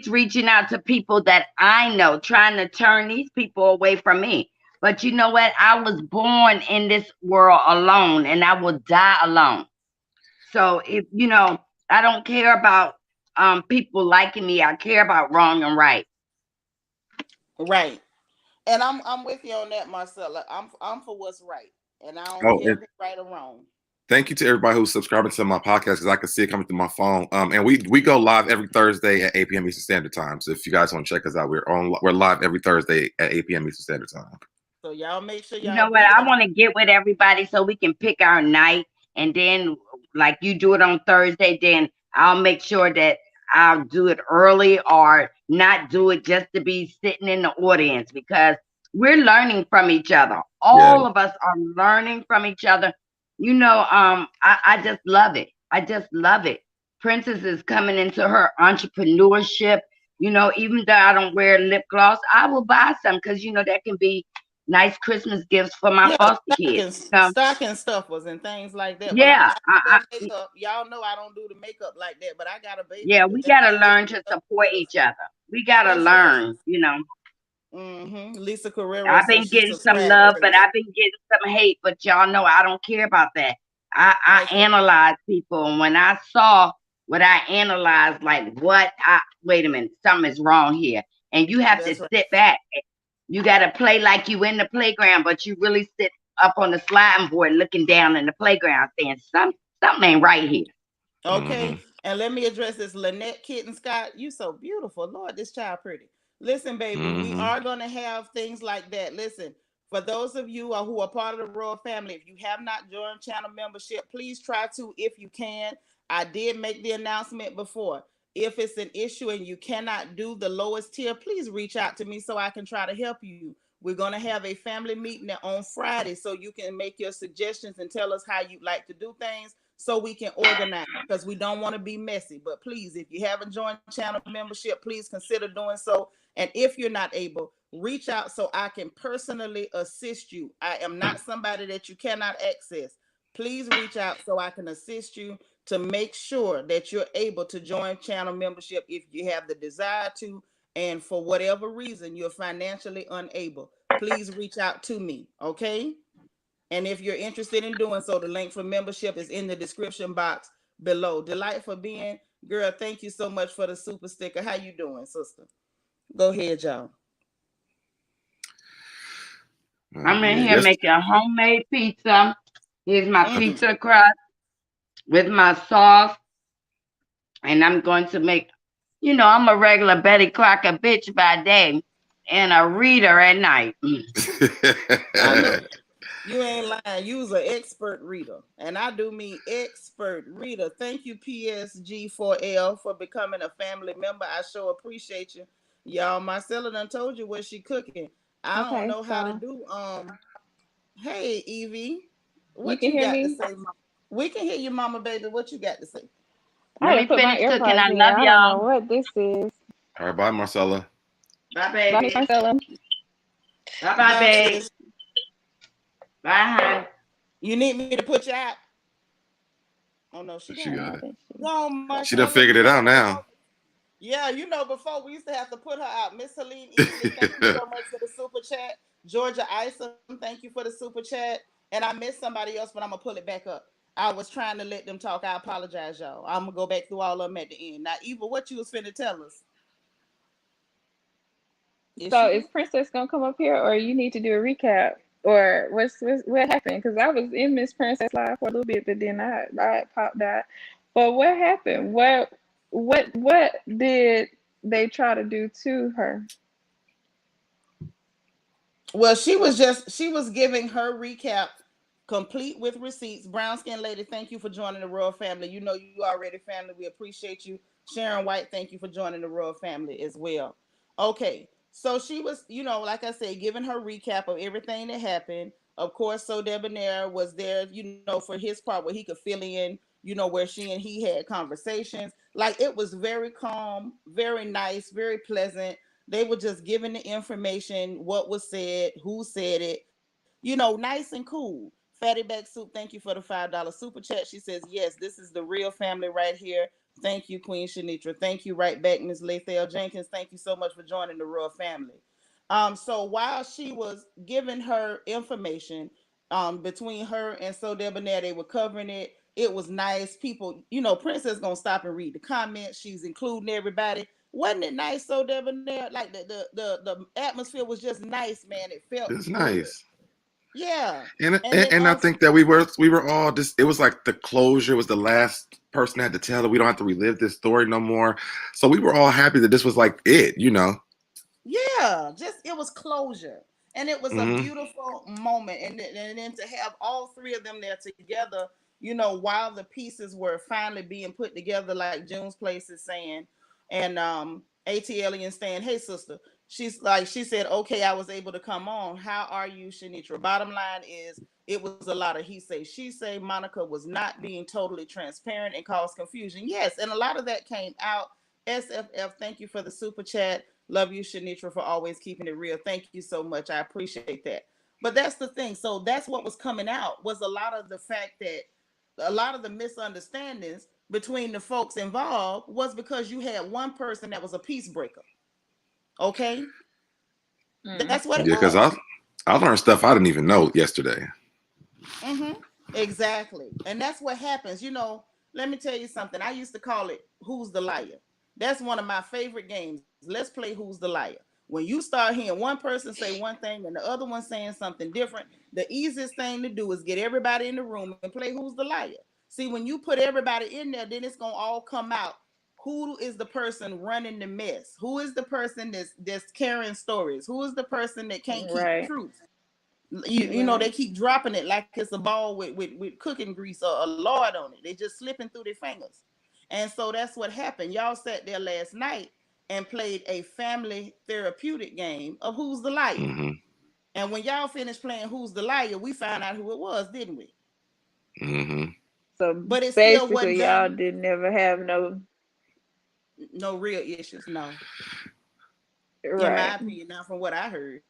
reaching out to people that I know, trying to turn these people away from me. But you know what? I was born in this world alone, and I will die alone. So if I don't care about people liking me. I care about wrong and right. Right. And I'm with you on that, Marcella. I'm for what's right, and I don't care if it's right or wrong. Thank you to everybody who's subscribing to my podcast, because I can see it coming through my phone. And we go live every Thursday at 8 p.m. Eastern Standard Time. So if you guys want to check us out, we're live every Thursday at 8 p.m. Eastern Standard Time. So y'all make sure y'all. You know what? I want to get with everybody so we can pick our night, and then like you do it on Thursday, then I'll make sure that I'll do it early or not do it just to be sitting in the audience, because we're learning from each other. All of us are learning from each other. I just love it. I just love it. Princess is coming into her entrepreneurship. Even though I don't wear lip gloss, I will buy some, because that can be nice Christmas gifts for my foster kids. Stocking stuffers and things like that. Yeah. Makeup. Y'all know I don't do the makeup like that, but I got a baby. Yeah, we got to learn to support each other. We got to learn, Lisa Carrero. I've been getting some love, but I've been getting some hate. But y'all know I don't care about that. I analyze people, and when I saw what I analyzed, like wait a minute, something is wrong here, and you have to sit back. You got to play like you in the playground, but you really sit up on the sliding board looking down in the playground saying something ain't right here. Okay, and let me address this. Lynette Kitten Scott, you so beautiful. Lord, this child pretty. Listen, baby, we are going to have things like that. Listen, for those of you who are part of the royal family, if you have not joined channel membership, please try to if you can. I did make the announcement before. If it's an issue and you cannot do the lowest tier, please reach out to me so I can try to help you. We're going to have a family meeting on Friday so you can make your suggestions and tell us how you'd like to do things so we can organize, because we don't want to be messy. But please, if you haven't joined channel membership, please consider doing so. And if you're not able, reach out so I can personally assist you. I am not somebody that you cannot access. Please reach out so I can assist you to make sure that you're able to join channel membership if you have the desire to, and for whatever reason you're financially unable. Please reach out to me, okay? And if you're interested in doing so, the link for membership is in the description box below. Delightful being, girl, thank you so much for the super sticker. How you doing, sister? Go ahead, y'all. I'm in Yeah, here yes. making homemade pizza. Here's my Uh, pizza crust with my sauce. And I'm going to make, I'm a regular Betty Crocker bitch by day and a reader at night. I know. You ain't lying. You was an expert reader. And I do mean expert reader. Thank you, PSG4L, for becoming a family member. I sure appreciate you. Y'all, Marcella done told you what she cooking. I don't Okay, know how to so do hey Evie. you What can you hear got to me? say, Mama? We can hear you, Mama baby. What you got to say? I Let had to me put my finish cooking. AirPods I in. love I don't know y'all. what this is. All right, bye, Marcella. Bye, Bye, Miss baby. Marcella. Bye, bye, Bye, babe. sis. Bye, hon. You need me to put you out? Oh no, she She gone. No, got I it. think she. Go, She done Marcella. figured You it know out how now. before. Yeah, before we used to have to put her out. Miss Helene Easley, thank you so much for the super chat. Georgia Isom, thank you for the super chat. And I missed somebody else, but I'm gonna pull it back up. I was trying to let them talk. I apologize, y'all. I'm gonna go back through all of them at the end. Now, Eva, what you was finna tell us? Is So she is there? Princess gonna come up here, or you need to do a recap, or what happened? Because I was in Miss Princess live for a little bit, but then I popped out. But what happened? What did they try to do to her? Well, she was giving her recap complete with receipts. Brown skin lady, thank you for joining the royal family. You know you already family. We appreciate you. Sharon White, thank you for joining the royal family as well. Okay. So she was, like I said, giving her recap of everything that happened. Of course, SoDebNAir was there, for his part where he could fill in, where she and he had conversations. Like it was very calm, very nice, very pleasant. They were just giving the information, what was said, who said it, nice and cool. Fatty Back Soup, thank you for the $5 super chat. She says, yes, this is the real family right here. Thank you, Queen Seanitra. Thank you right back, Ms. Lathale Jenkins. Thank you so much for joining the royal family. So while she was giving her information, between her and SoDebNAir, they were covering it. It was nice. People, Princess gonna stop and read the comments. She's including everybody. Wasn't it nice, SoDebNAir? Like the atmosphere was just nice, man. It felt It's good. nice. Yeah. And, And and then and I think that we were all just, it was like the closure was the last person had to tell that we don't have to relive this story no more. So we were all happy that this was like it. yeah, just it was closure. And it was a Hmm. beautiful moment. And then to have all three of them there together, while the pieces were finally being put together, like June's Place is saying, and ATLian saying, hey sister, she said, okay, I was able to come on. How are you, Seanitra? Bottom line is it was a lot of he say, she say. Monica was not being totally transparent and caused confusion. Yes, and a lot of that came out. SFF, thank you for the super chat. Love you, Seanitra, for always keeping it real. Thank you so much. I appreciate that. But that's the thing. So that's what was coming out, was a lot of the fact that a lot of the misunderstandings between the folks involved was because you had one person that was a peace breaker. Okay? Mm. That's what it Yeah, because was. I learned stuff I didn't even know yesterday. Mm-hmm. Exactly. And that's what happens. Let me tell you something. I used to call it Who's the Liar? That's one of my favorite games. Let's play Who's the Liar. When you start hearing one person say one thing and the other one saying something different, the easiest thing to do is get everybody in the room and play Who's the Liar. See, when you put everybody in there, then it's going to all come out. Who is the person running the mess? Who is the person that's carrying stories? Who is the person that can't keep Right. truth? They Right. keep dropping it like it's a ball with cooking grease or a lard on it. They just slipping through their fingers. And so that's what happened. Y'all sat there last night and played a family therapeutic game of Who's the Liar. Hmm. And when y'all finished playing Who's the Liar, we found out who it was, didn't we? Hmm. So But it still wasn't basically, y'all done. didn't ever have no No real issues, no. In my right. opinion, not from what I heard.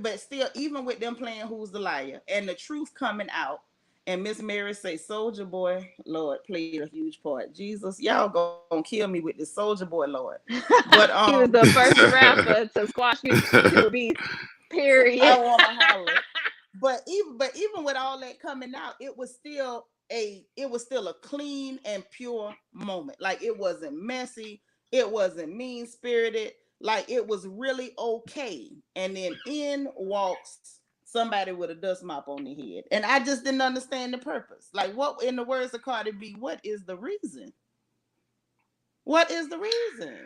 But still, even with them playing Who's the Liar and the truth coming out, and Miss Mary say, Soldier Boy, Lord, played a huge part. Jesus, y'all gonna kill me with this Soldier Boy, Lord. But He was the first rapper to squash me to a beat. I Period. wanna holler. But even with all that coming out, it was still a clean and pure moment. Like it wasn't messy, it wasn't mean spirited. like it was really okay, and then in walks somebody with a dust mop on their head, and I just didn't understand the purpose. Like, what, in the words of Cardi B, what is the reason? What is the reason?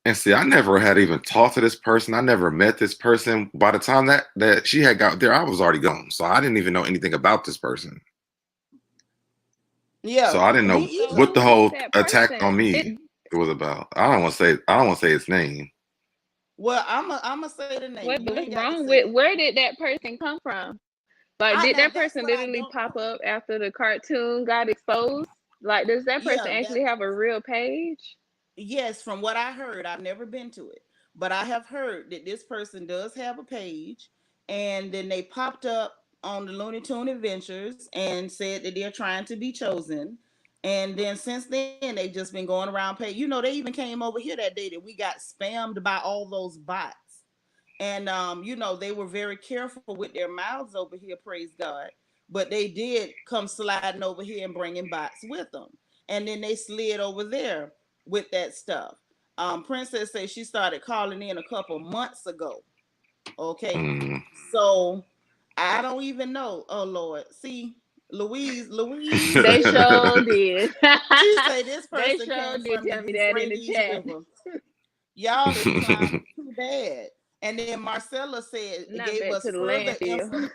And see, I never had even talked to this person. I never met this person. By the time that she had got there, I was already gone. So I didn't even know anything about this person. So Yeah, I didn't me know So either. what the who is whole that attack on person? me it was about. I don't want to say its name. Well, I'm gonna say the name. You What's ain't got to wrong say with? it. Where did that person come from? Like, I did Now that that's person what I literally don't pop know. up after the cartoon got exposed? Like, does that person Yeah, actually that have a real page? yes, from what I heard, I've never been to it, but I have heard that this person does have a page, and then they popped up on the Looney Tune Adventures and said that they're trying to be chosen. And then since then, they've just been going around pay. You know, they even came over here that day that we got spammed by all those bots. And you know, they were very careful with their mouths over here, praise God. But they did come sliding over here and bringing bots with them. And then they slid over there with that stuff. Princess says she started calling in a couple months ago. Okay. Mm. So I don't even know. Oh Lord. See, Louise, They sure did. she say this They person sure came did from the tell me that in the Euphrates chat. River. Y'all is clowning too bad. And then Marcella said, Not gave back us to the further landfill.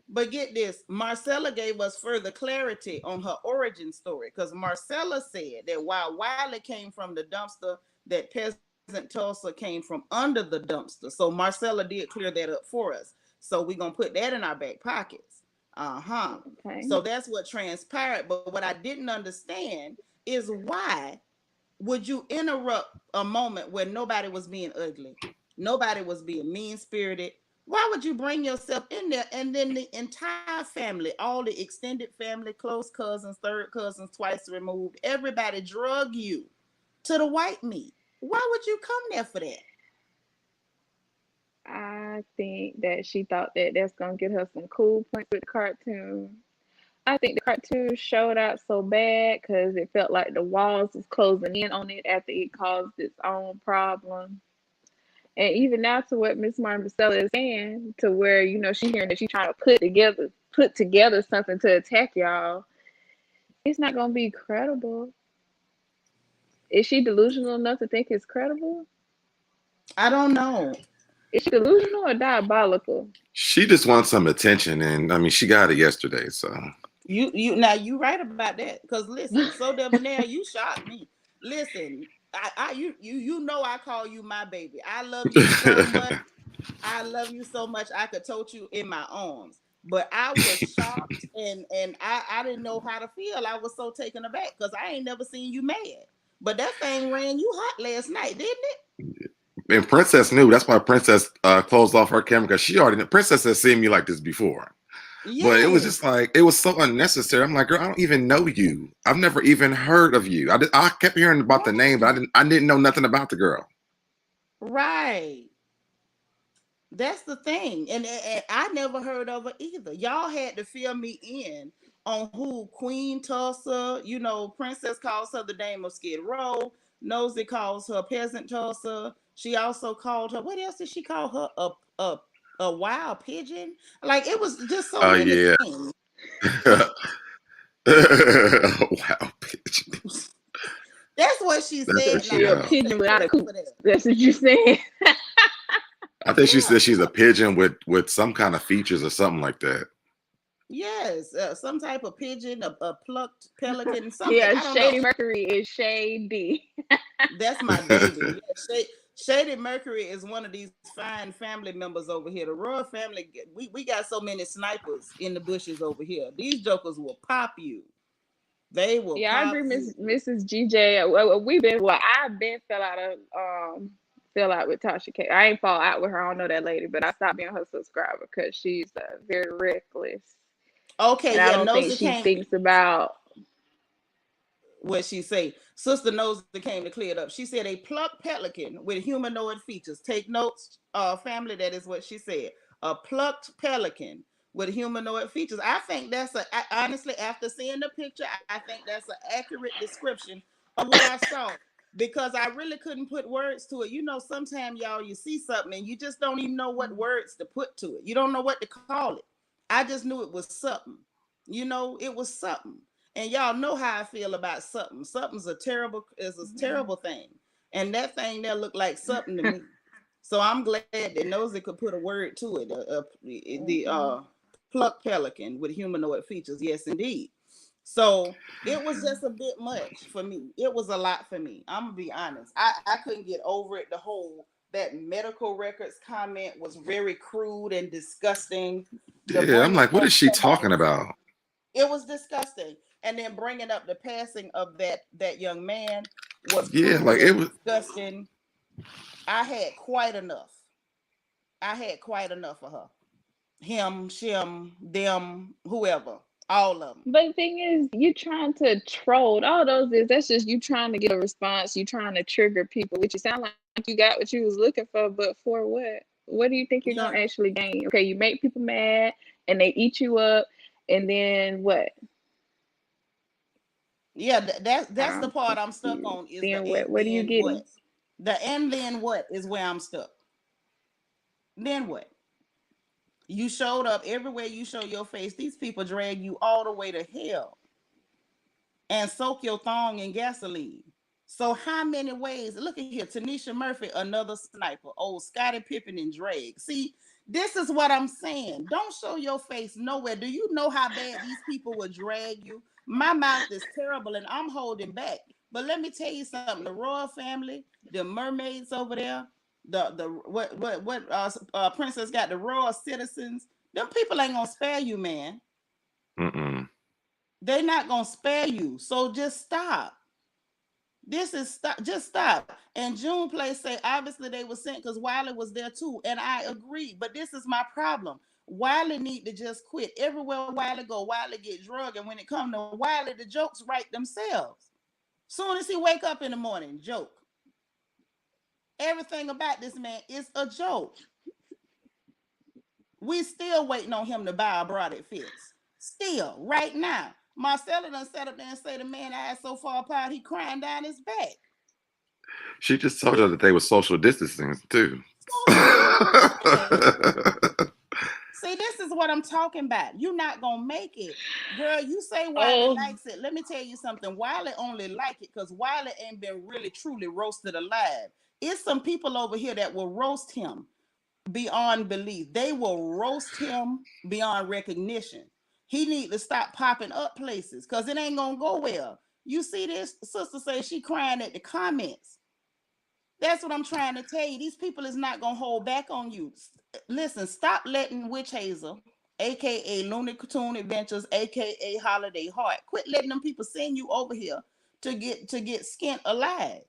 but get this, Marcella gave us further clarity on her origin story, because Marcella said that while Wiley came from the dumpster, that peasant Tulsa came from under the dumpster. So Marcella did clear that up for us. So we're gonna put that in our back pockets. Uh-huh. Okay. So that's what transpired. But what I didn't understand is why would you interrupt a moment where nobody was being ugly, nobody was being mean spirited? Why would you bring yourself in there, and then the entire family, all the extended family, close cousins, third cousins, twice removed, everybody drug you to the white meat? Why would you come there for that? I think that she thought that that's gonna get her some cool points with the cartoon. I think the cartoon showed out so bad because it felt like the walls was closing in on it after it caused its own problem. And even now, to what Miss Marcella is saying, to where she hearing that she trying to put together something to attack y'all, it's not gonna be credible. Is she delusional enough to think it's credible? I don't know. Is she delusional or diabolical? She just wants some attention, and I mean, she got it yesterday. So You now you right about that. Because listen, so debonair, you shot me. Listen, you know I call you my baby. I love you so much. I love you so much. I could tote you in my arms. But I was shocked, and I didn't know how to feel. I was so taken aback because I ain't never seen you mad. But that thing ran you hot last night, didn't it? and Princess knew. That's why Princess closed off her camera, because she already Princess has seen me like this before. But it was Yes. just like, it was so unnecessary. I'm like, girl, I don't even know you. I've never even heard of you. I kept hearing about the name, but Right. I didn't know nothing about the girl. Right. That's the thing. And I never heard of her either. Y'all had to fill me in on who Queen Tulsa, Princess calls her the Dame of Skid Row. Nosy calls her Peasant Tulsa. She also called her, what else did she call her? A wild pigeon? Like, it was just so Oh many yeah. things. Wow, bitch. That's what she So That's said. what Now she she a I'm got. gonna pigeon take without a credit coop. for that. That's what you saying. I think she Yeah. said she's a pigeon with some kind of features or something like that. Yes. Some type of pigeon, a plucked pelican, something. Yeah, I don't know. Shady Mercury is shady. That's my baby. Yeah, Shady Mercury is one of these fine family members over here. The royal family, we got so many snipers in the bushes over here. These jokers will pop you. They will Yeah, I pop agree, you. Mrs. GJ. I've been fell out with Tasha K. I ain't fall out with her. I don't know that lady, but I stopped being her subscriber because she's very reckless, Okay, and I yeah, don't think Nosy she came. thinks about. What she say? Sister Nosy came to clear it up. She said a plucked pelican with humanoid features. Take notes, family. That is what she said. A plucked pelican with humanoid features. I think honestly, after seeing the picture, I think that's an accurate description of what I saw. because I really couldn't put words to it. You know, sometimes y'all, you see something and you just don't even know what words to put to it. You don't know what to call it. I just knew it was something. You know, it was something. And y'all know how I feel about something. Something's a terrible thing. And that thing there looked like something to me. So I'm glad that Nosy could put a word to it. The pluck pelican with humanoid features. Yes, indeed. So it was just a bit much for me. It was a lot for me. I'm gonna be honest. I couldn't get over it. The whole that medical records comment was very crude and disgusting. Yeah, I'm like, what is she talking about? It was disgusting. And then bringing up the passing of that young man was like it was disgusting. I had quite enough. I had quite enough of her. Him, shim, them, whoever. All of them. But the thing is, you trying to troll. All those that's just you trying to get a response. You trying to trigger people, which you sound like you got what you was looking for, but for what? What do you think you're gonna actually gain? Okay, you make people mad and they eat you up, and then what? Yeah, that's the part I'm stuck on. Is then the what? What are you getting? What? The and then what is where I'm stuck. Then what? You showed up everywhere you show your face. These people drag you all the way to hell and soak your thong in gasoline. So how many ways? Look at here, Tanisha Murphy, another sniper. Oh, Scottie Pippen and drag. See, this is what I'm saying. Don't show your face nowhere. Do you know how bad these people will drag you? My mouth is terrible and I'm holding back. But let me tell you something. The royal family, the mermaids over there, what princess got, the royal citizens. Them people ain't gonna spare you, man. They're not gonna spare you. So just stop. This is stop. Just stop. And June Play say obviously they were sent because Wiley was there too, and I agree. But this is my problem. Wiley need to just quit. Everywhere Wiley go, Wiley get drug, and when it come to Wiley, the jokes write themselves. Soon as he wake up in the morning, joke. Everything about this man is a joke. We still waiting on him to buy a bra that fits. Still, right now. Marcella done sat up there and say the man eyes so far apart, he crying down his back. She just told her that they were social distancing too. See, this is what I'm talking about. You're not gonna make it, girl. You say Wiley likes it. Let me tell you something. Wiley only like it because Wiley ain't been really truly roasted alive. It's some people over here that will roast him beyond belief. They will roast him beyond recognition. He need to stop popping up places because it ain't gonna go well. You see this sister say she crying at the comments. That's what I'm trying to tell you. These people is not gonna hold back on you. Listen, stop letting Witch Hazel, aka Looney Cartoon Adventures, aka Holiday Heart, quit letting them people send you over here to get skint alive.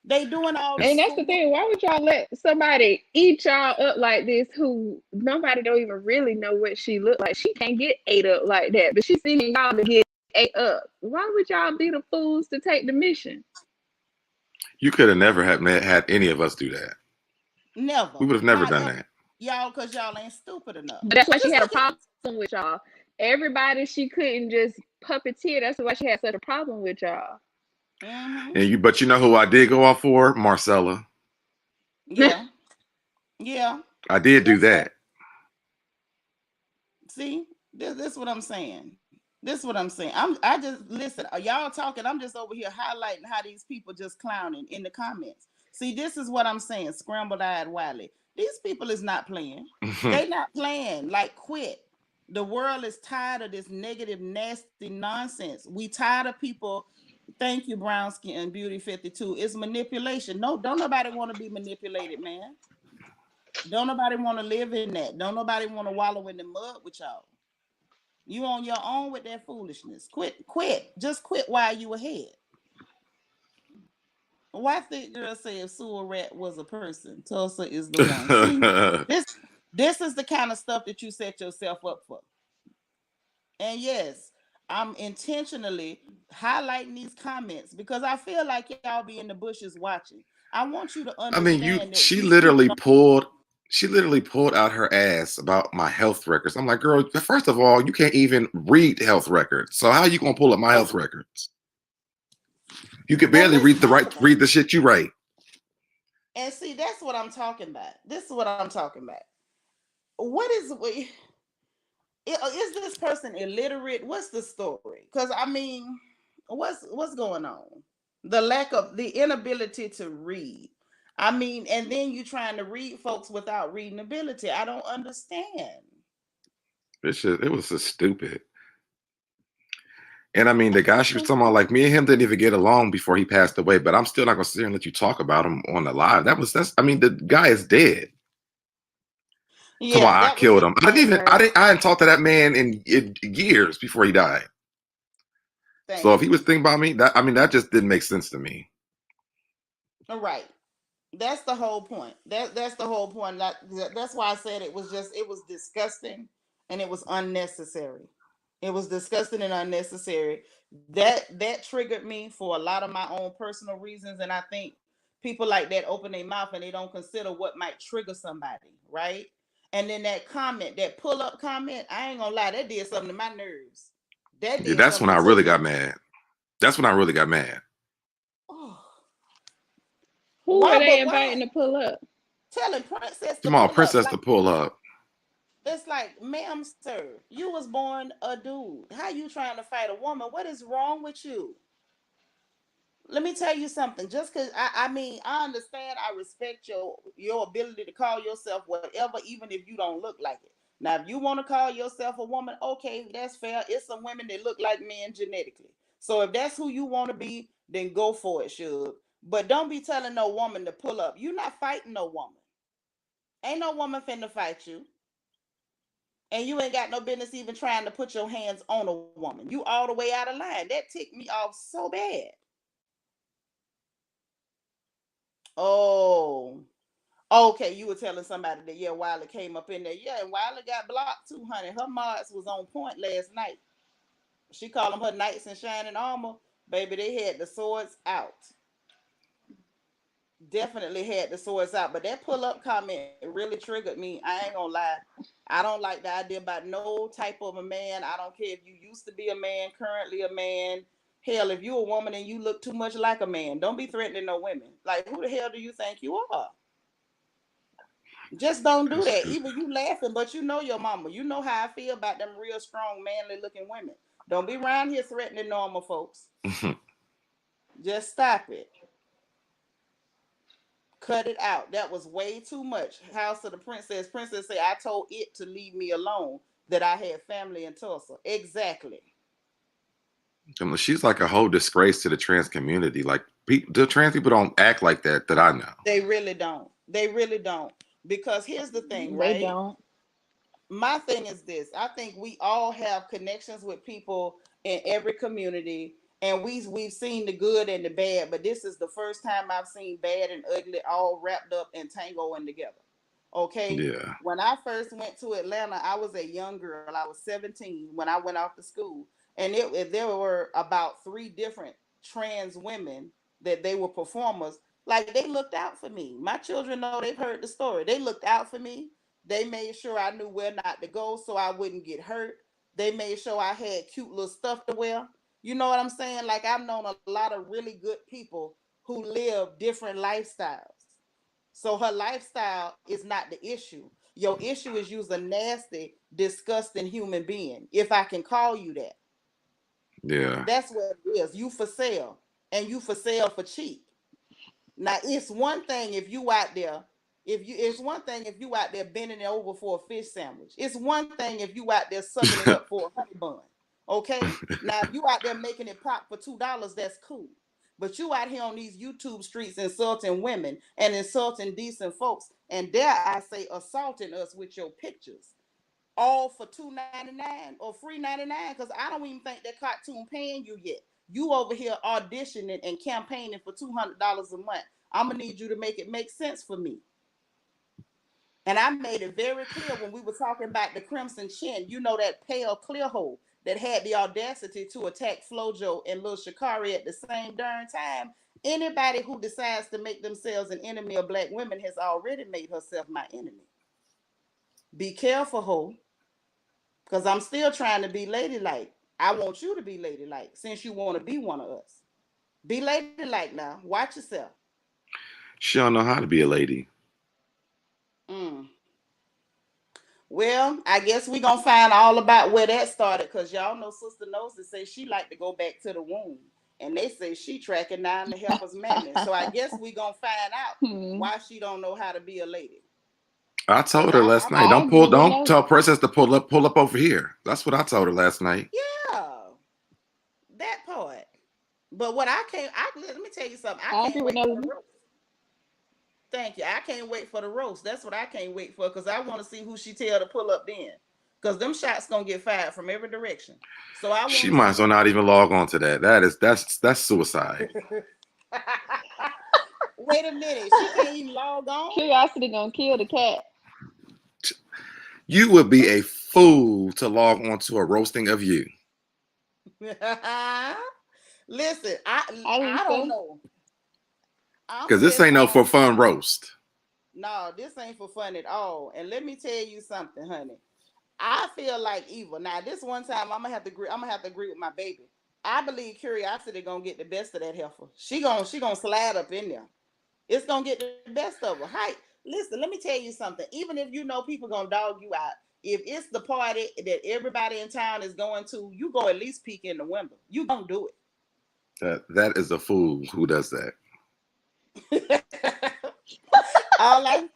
They doing all this. And that's the thing. Why would y'all let somebody eat y'all up like this who nobody don't even really know what she look like? She can't get ate up like that, but she's sending y'all to get ate up. Why would y'all be the fools to take the mission? You could have never had any of us do that. Never. We would have never done that. Y'all, because y'all ain't stupid enough. But that's why she had a problem with y'all. Everybody she couldn't just puppeteer. That's why she had such a problem with y'all. Mm-hmm. But you know who I did go off for? Marcella. Yeah. Yeah. I did do that. See, this is what I'm saying. This is what I'm saying. I just listen. Y'all talking. I'm just over here highlighting how these people just clowning in the comments. See, this is what I'm saying. Scrambled-eyed Wiley. These people is not playing. They not playing. Like, quit. The world is tired of this negative, nasty nonsense. We tired of people. Thank you, Brown Skin Beauty 52. It's manipulation. No, don't nobody want to be manipulated, man. Don't nobody want to live in that. Don't nobody want to wallow in the mud with y'all. You on your own with that foolishness. Quit. Just quit while you ahead. Why Thick Girl say if Sewer Rat was a person, Tulsa is the one. See, this is the kind of stuff that you set yourself up for. And yes, I'm intentionally highlighting these comments because I feel like y'all be in the bushes watching. I want you to understand. She literally pulled out her ass about my health records. I'm like, girl, first of all, you can't even read health records. So how are you gonna pull up my health records? You could barely read the shit you write. And see, that's what I'm talking about. This is what I'm talking about. What is this person illiterate? What's the story? Because I mean, what's going on? The inability to read. I mean, and then you trying to read folks without reading ability. I don't understand. It was so stupid. And I mean, the guy she was talking about, like me and him didn't even get along before he passed away. But I'm still not gonna sit here and let you talk about him on the live. I mean, the guy is dead. Yeah, I killed him. I hadn't talked to that man in years before he died. So if he was thinking about me, that just didn't make sense to me. All right. That's the whole point. That's the whole point. That's why I said it was disgusting and it was unnecessary. It was disgusting and unnecessary. That triggered me for a lot of my own personal reasons. And I think people like that open their mouth and they don't consider what might trigger somebody, right? And then that comment, that pull-up comment, I ain't gonna lie, that did something to my nerves. That's when I really got mad. That's when I really got mad. Oh. Who are they inviting to pull up? Telling Princess to pull up. It's like, ma'am, sir, you was born a dude. How you trying to fight a woman? What is wrong with you? Let me tell you something. Just because I mean, I understand, I respect your ability to call yourself whatever, even if you don't look like it. Now, if you want to call yourself a woman, okay, that's fair. It's some women that look like men genetically. So if that's who you want to be, then go for it, Shug. But don't be telling no woman to pull up. You're not fighting no woman. Ain't no woman finna fight you. And you ain't got no business even trying to put your hands on a woman. You all the way out of line. That ticked me off so bad. Oh, okay. You were telling somebody that, yeah, Wiley came up in there. Yeah, and Wiley got blocked too, honey. Her mods was on point last night. She called them her knights in shining armor. Baby, they had the swords out. Definitely had the swords out. But that pull-up comment really triggered me. I ain't gonna lie. I don't like the idea about no type of a man. I don't care if you used to be a man, currently a man. Hell, if you're a woman and you look too much like a man, don't be threatening no women. Like, who the hell do you think you are? Just don't do that. Even you laughing, but you know your mama. You know how I feel about them real strong, manly looking women. Don't be around here threatening normal folks. Just stop it. Cut it out. That was way too much. House of the Princess. Princess said, I told it to leave me alone, that I had family in Tulsa. Exactly. She's like a whole disgrace to the trans community. Like, the trans people don't act like that I know. They really don't. They really don't. Because here's the thing, right? They don't. My thing is this. I think we all have connections with people in every community, and we've seen the good and the bad, but this is the first time I've seen bad and ugly all wrapped up and tangled together. Okay. Yeah. When I first went to Atlanta, I was a young girl. I was 17 when I went off to school, and there were about 3 different trans women that they were performers. Like, they looked out for me. My children know, they've heard the story. They looked out for me. They made sure I knew where not to go so I wouldn't get hurt. They made sure I had cute little stuff to wear. You know what I'm saying? Like, I've known a lot of really good people who live different lifestyles. So her lifestyle is not the issue. Your issue is you's a nasty, disgusting human being, if I can call you that. Yeah. That's what it is. You for sale, and you for sale for cheap. Now, it's one thing if you out there, it's one thing if you out there bending it over for a fish sandwich. It's one thing if you out there sucking it up for a honey bun. Okay? Now, if you out there making it pop for $2, that's cool. But you out here on these YouTube streets insulting women and insulting decent folks, and dare I say assaulting us with your pictures, all for $2.99 or $3.99, because I don't even think that cartoon paying you yet. You over here auditioning and campaigning for $200 a month. I'm gonna need you to make it make sense for me. And I made it very clear when we were talking about the Crimson Chin. You know, that pale clear hole that had the audacity to attack Flojo and Lil Shakari at the same darn time. Anybody who decides to make themselves an enemy of black women has already made herself my enemy. Be careful, ho, because I'm still trying to be ladylike. I want you to be ladylike since you want to be one of us. Be ladylike now. Watch yourself. She don't know how to be a lady. Mm. Well, I guess we gonna find all about where that started, because y'all know Sister Nosy say she like to go back to the womb, and they say she tracking down the helper's mammy. So I guess we gonna find out Hmm. why she don't know how to be a lady. I Cause told her last I'm night, I agree with don't those. tell Princess to pull up over here. That's what I told her last night. yeah, that part. But what I can't, let me tell you something. I I agree can't with wait for the those. roast. Thank you. I can't wait for the roast. That's what I can't wait for, because I want to see who she tell to pull up then. Because them shots gonna get fired from every direction. So I She want to might as well see. not even log on to that. That's suicide. Wait a minute. She can't even log on. Curiosity gonna kill the cat. You would be a fool to log on to a roasting of you. Listen, I think I don't so. know. I'm Because this just ain't no for fun roast. no, this ain't for fun at all. And let me tell you something, honey. I feel like evil. Now, this one time I'm gonna have to agree. I'm gonna have to agree with my baby. I believe curiosity gonna get the best of that heifer. She gonna slide up in there. It's gonna get the best of her. Hi, listen. Let me tell you something. Even if you know people gonna dog you out, if it's the party that everybody in town is going to, you go at least peek in the window. You gonna do That is a fool who does that. it. all I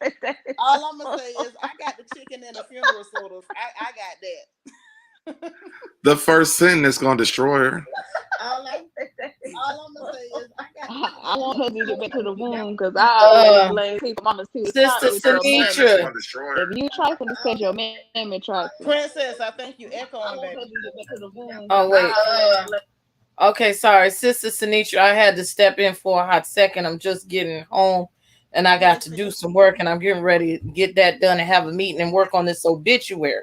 all I'm gonna say is I got the chicken and the funeral sodas. I got that. The first sin that's gonna destroy her. all I all I'm gonna say is I got the I chicken and want the her to get funeral back to the sodas. womb because I always blame people. Mama too Sister tight with your mammy. Seanitra. If you trifling, it's because your mammy trifling. Princess, I think you I echoing, want her baby. to get back to the womb Oh because wait. I always blame. Okay, sorry, Sister Seanitra. I had to step in for a hot second. I'm just getting home, and I got Yes, to do sis. some work, and I'm getting ready to get that done and have a meeting and work on this obituary.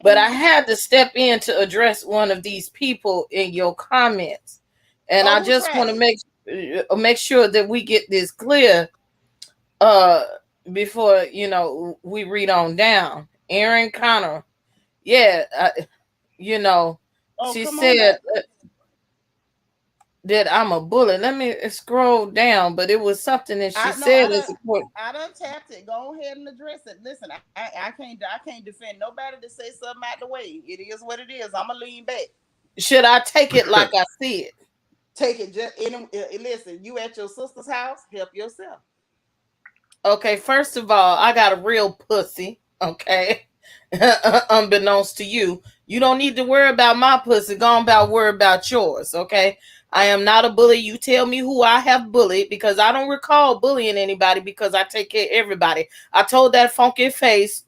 But I Mm-hmm. had to step in to address one of these people in your comments, and Oh, I who just want to trashed? make sure that we get this clear uh before we read on down. Aaron Connor, yeah, you know, Oh, she come on now. said that I'm a bully. Let me scroll down, but it was something that she I no, said in support. I done tapped it. Go ahead and address it. Listen, I can't defend nobody to say something out the way. It is what it is. I'ma lean back. Should I take it like I see it? Take it just in. Listen, you at your sister's house. Help yourself. Okay, first of all, I got a real pussy. Okay, unbeknownst to you, you don't need to worry about my pussy. Go on about worry about yours. Okay, I am not a bully. You tell me who I have bullied because I don't recall bullying anybody because I take care of everybody. I told that funky face,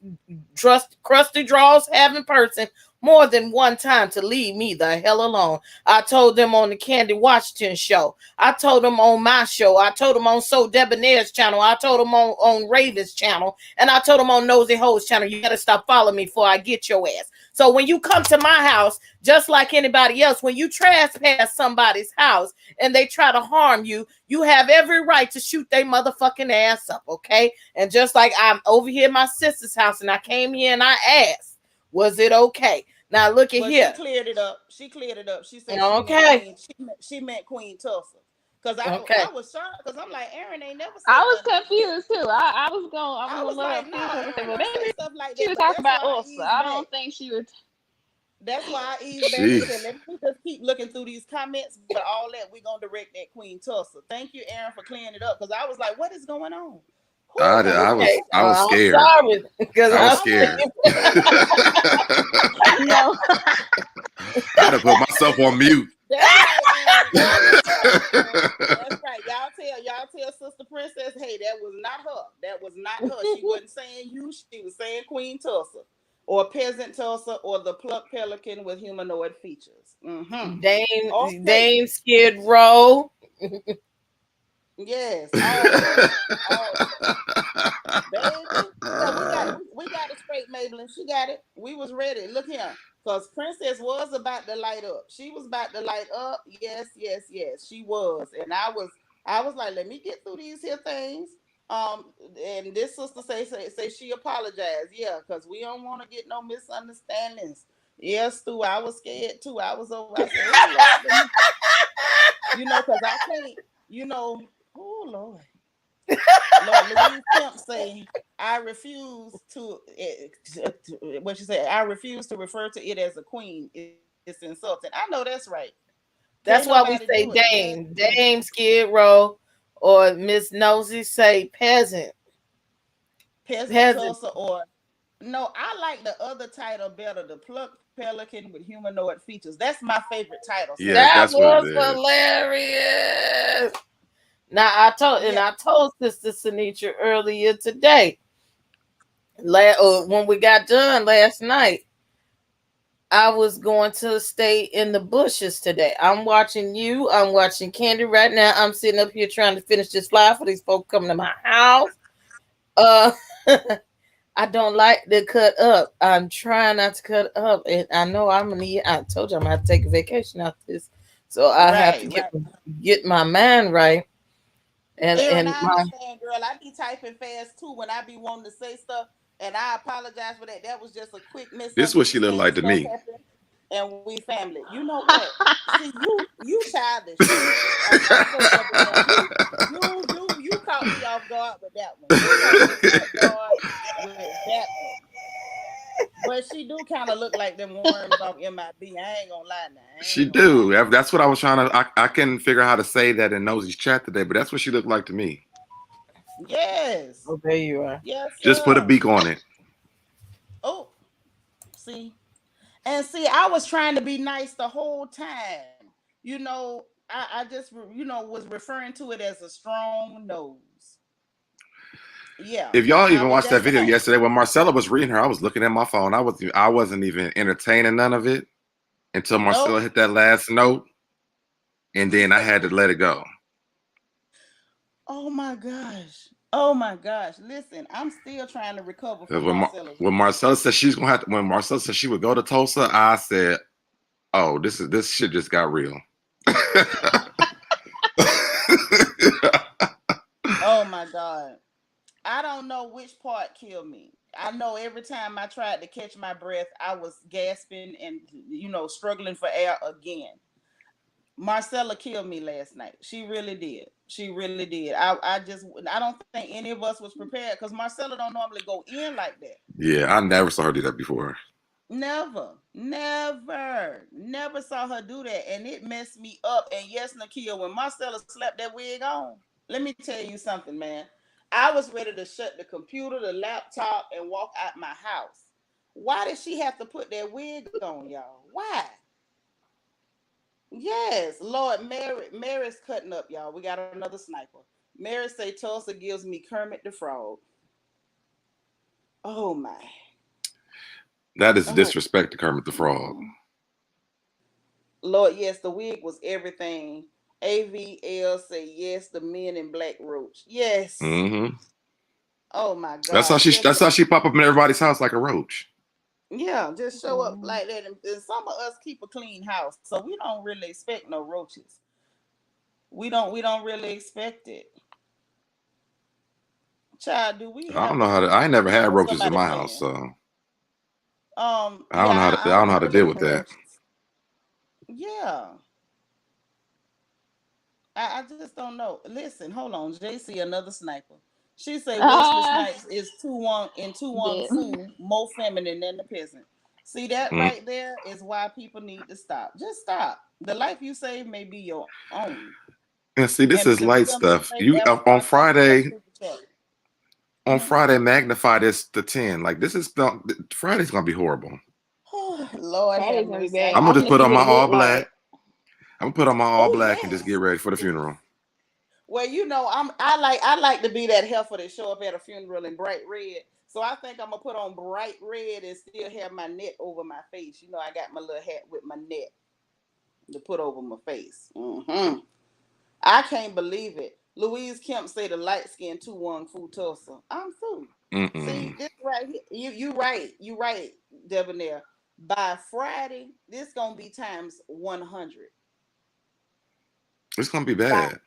crusty draws having person more than one time to leave me the hell alone. I told them on the Candy Washington show. I told them on my show. I told them on SoDebNAir's channel. I told them on Raven's channel. And I told them on Nosy Ho's channel, you gotta stop following me before I get your ass. So when you come to my house, just like anybody else, when you trespass somebody's house and they try to harm you, you have every right to shoot their motherfucking ass up, okay? And just like I'm over here at my sister's house and I came here and I asked, was it okay? Now look at Well, she here. cleared it up. She cleared it up. She said she meant Okay. Queen. She meant Queen Tulsa. Cause Okay. I was shocked because I'm like Aaron ain't never I said was nothing like that. confused too. I was I gonna was let her like, finish. nah, I said, Aaron well, don't say maybe stuff like she that. was But talking that's about why I us. eased I back. don't think she was. That's why I eased back and said, Jeez. let me just keep looking through these comments. But all that, we're going to direct that Queen Tulsa. Thank you, Aaron, for clearing it up. Because I was like, what is going on? Who gonna Okay. say I was I'm scared. sorry because I was I I'm like, scared. No. I had to put myself on mute. that's right, Aaron. That's right, Aaron. That's right. Y'all tell Sister Princess, hey, that was not her. That was not her. She wasn't saying you. She was saying Queen Tulsa, or Peasant Tulsa, or the plucked pelican with humanoid features. Mm-hmm. Okay. Dame Skid Row. Yes. All of that. All of that. Baby. Yeah, we got it straight, Maybelline. She got it. We was ready. Look here. Because Princess was about to light up. She was about to light up. Yes, yes, yes. She was. And I was like, let me get through these here things. And this sister say she apologized. Yeah, because we don't want to get no misunderstandings. Yes, Stu, I was scared too. I was over. I said, oh Lord. Because I can't, oh Lord. Lord, Louise Kemp say, I refuse what you say, I refuse to refer to it as a queen. It's insulting. I know that's right. Can't That's nobody why we do it. say Yes. Dame, Skid Row, or Miss Nosy say peasant. Peasant Peasant. Tulsa or no, I like the other title better, the plucked pelican with humanoid features. That's my favorite title so Yeah, far. That that's what it was is. hilarious. Now Yeah, I told Sister Seanitra earlier today, when we got done last night, I was going to stay in the bushes today. I'm watching you. I'm watching Candy right now. I'm sitting up here trying to finish this flyer for these folks coming to my house. Uh, I don't like to cut up. I'm trying not to cut up, and I know I'm gonna need. I told you I'm gonna have to take a vacation after this, so I have to right, right. get my mind right. Aaron, And I my understand, girl. I be typing fast too when I be wanting to say stuff, and I apologize for that. That was just a quick This is what she looked misunderstanding. like to Stuff me. happened, and we family. You know what? See, you childish too. I'm so debonair. You caught me off guard with that one. You caught me off guard with that one. But she do kind of look like them worms off MIB. I ain't gonna lie now. I She ain't gonna lie. do. That's what I was trying to. I couldn't figure out how to say that in Nosy's chat today, but that's what she looked like to me. Yes. oh, there you are. Yes, Just put a sir. beak on it. Oh, see. And see, I was trying to be nice the whole time. I just, was referring to it as a strong nose. Yeah, If y'all I even was. watched that That's video all. yesterday when Marcella was reading her, I was looking at my phone. I wasn't even entertaining none of it until Marcella Nope. hit that last note, and then I had to let it go. Oh my gosh. Oh my gosh. Listen, I'm still trying to recover 'Cause from Marcella's when reading. Marcella said she's gonna have to, when Marcella said she would go to Tulsa, I said, "Oh, this shit just got real." Oh my God. I don't know which part killed me. I know every time I tried to catch my breath, I was gasping and struggling for air again. Marcella killed me last night. She really did. She really did. I don't think any of us was prepared because Marcella don't normally go in like that. Yeah, I never saw her do that before. Never, never, never saw her do that, and it messed me up. And yes, Nakia, when Marcella slapped that wig on, let me tell you something, man. I was ready to shut the computer, the laptop, and walk out my house. Why did she have to put that wig on, y'all? Why? Yes, Lord, Mary's cutting up, y'all. We got another sniper. Mary say Tulsa gives me Kermit the Frog. Oh my. That is a Oh disrespect to Kermit the Frog. Lord, yes, the wig was everything. AVL say yes, the men in black roach. Yes. Hmm. Oh my That's how God. she. Just That's how she pop up in everybody's house like a roach. yeah, just show up Mm. like that. And some of us keep a clean house, so we don't really expect no roaches. We don't really expect it. Child, do we I don't have know how to. I ain't never had roaches in somebody my house, playing? so I don't Yeah, know how to. I I don't know don't how to really deal with want that. roaches. Yeah. I just don't know. Listen, hold on. JC, another sniper. She say Wesley Ah, Snipes is 2-1 in 2-1 dead. Fu more feminine than the peasant. See that Mm. right there is why people need to stop. Just stop. The life you save may be your own. And see, And this is the light real men stuff. say You on Avatar, thank you for the Friday. super chat. On Mhm. Friday, magnify this to 10. Like this is Friday's gonna be horrible. Lord have Friday's gonna be mercy. bad. I'm I I gonna just just want to put see on what my it looked all like. black. I'm gonna put on my all oh black and just get yes. ready for the funeral. Well, I like to be that heifer that show up at a funeral in bright red. So I think I'm gonna put on bright red and still have my net over my face. I got my little hat with my net to put over my face. I can't believe it. Louise Kemp say the light skin 2-1 Fu Tulsa. I'm through. Mm-mm. See this right here. You right. You right, Debonair. By Friday, this gonna be times 100. It's gonna be bad.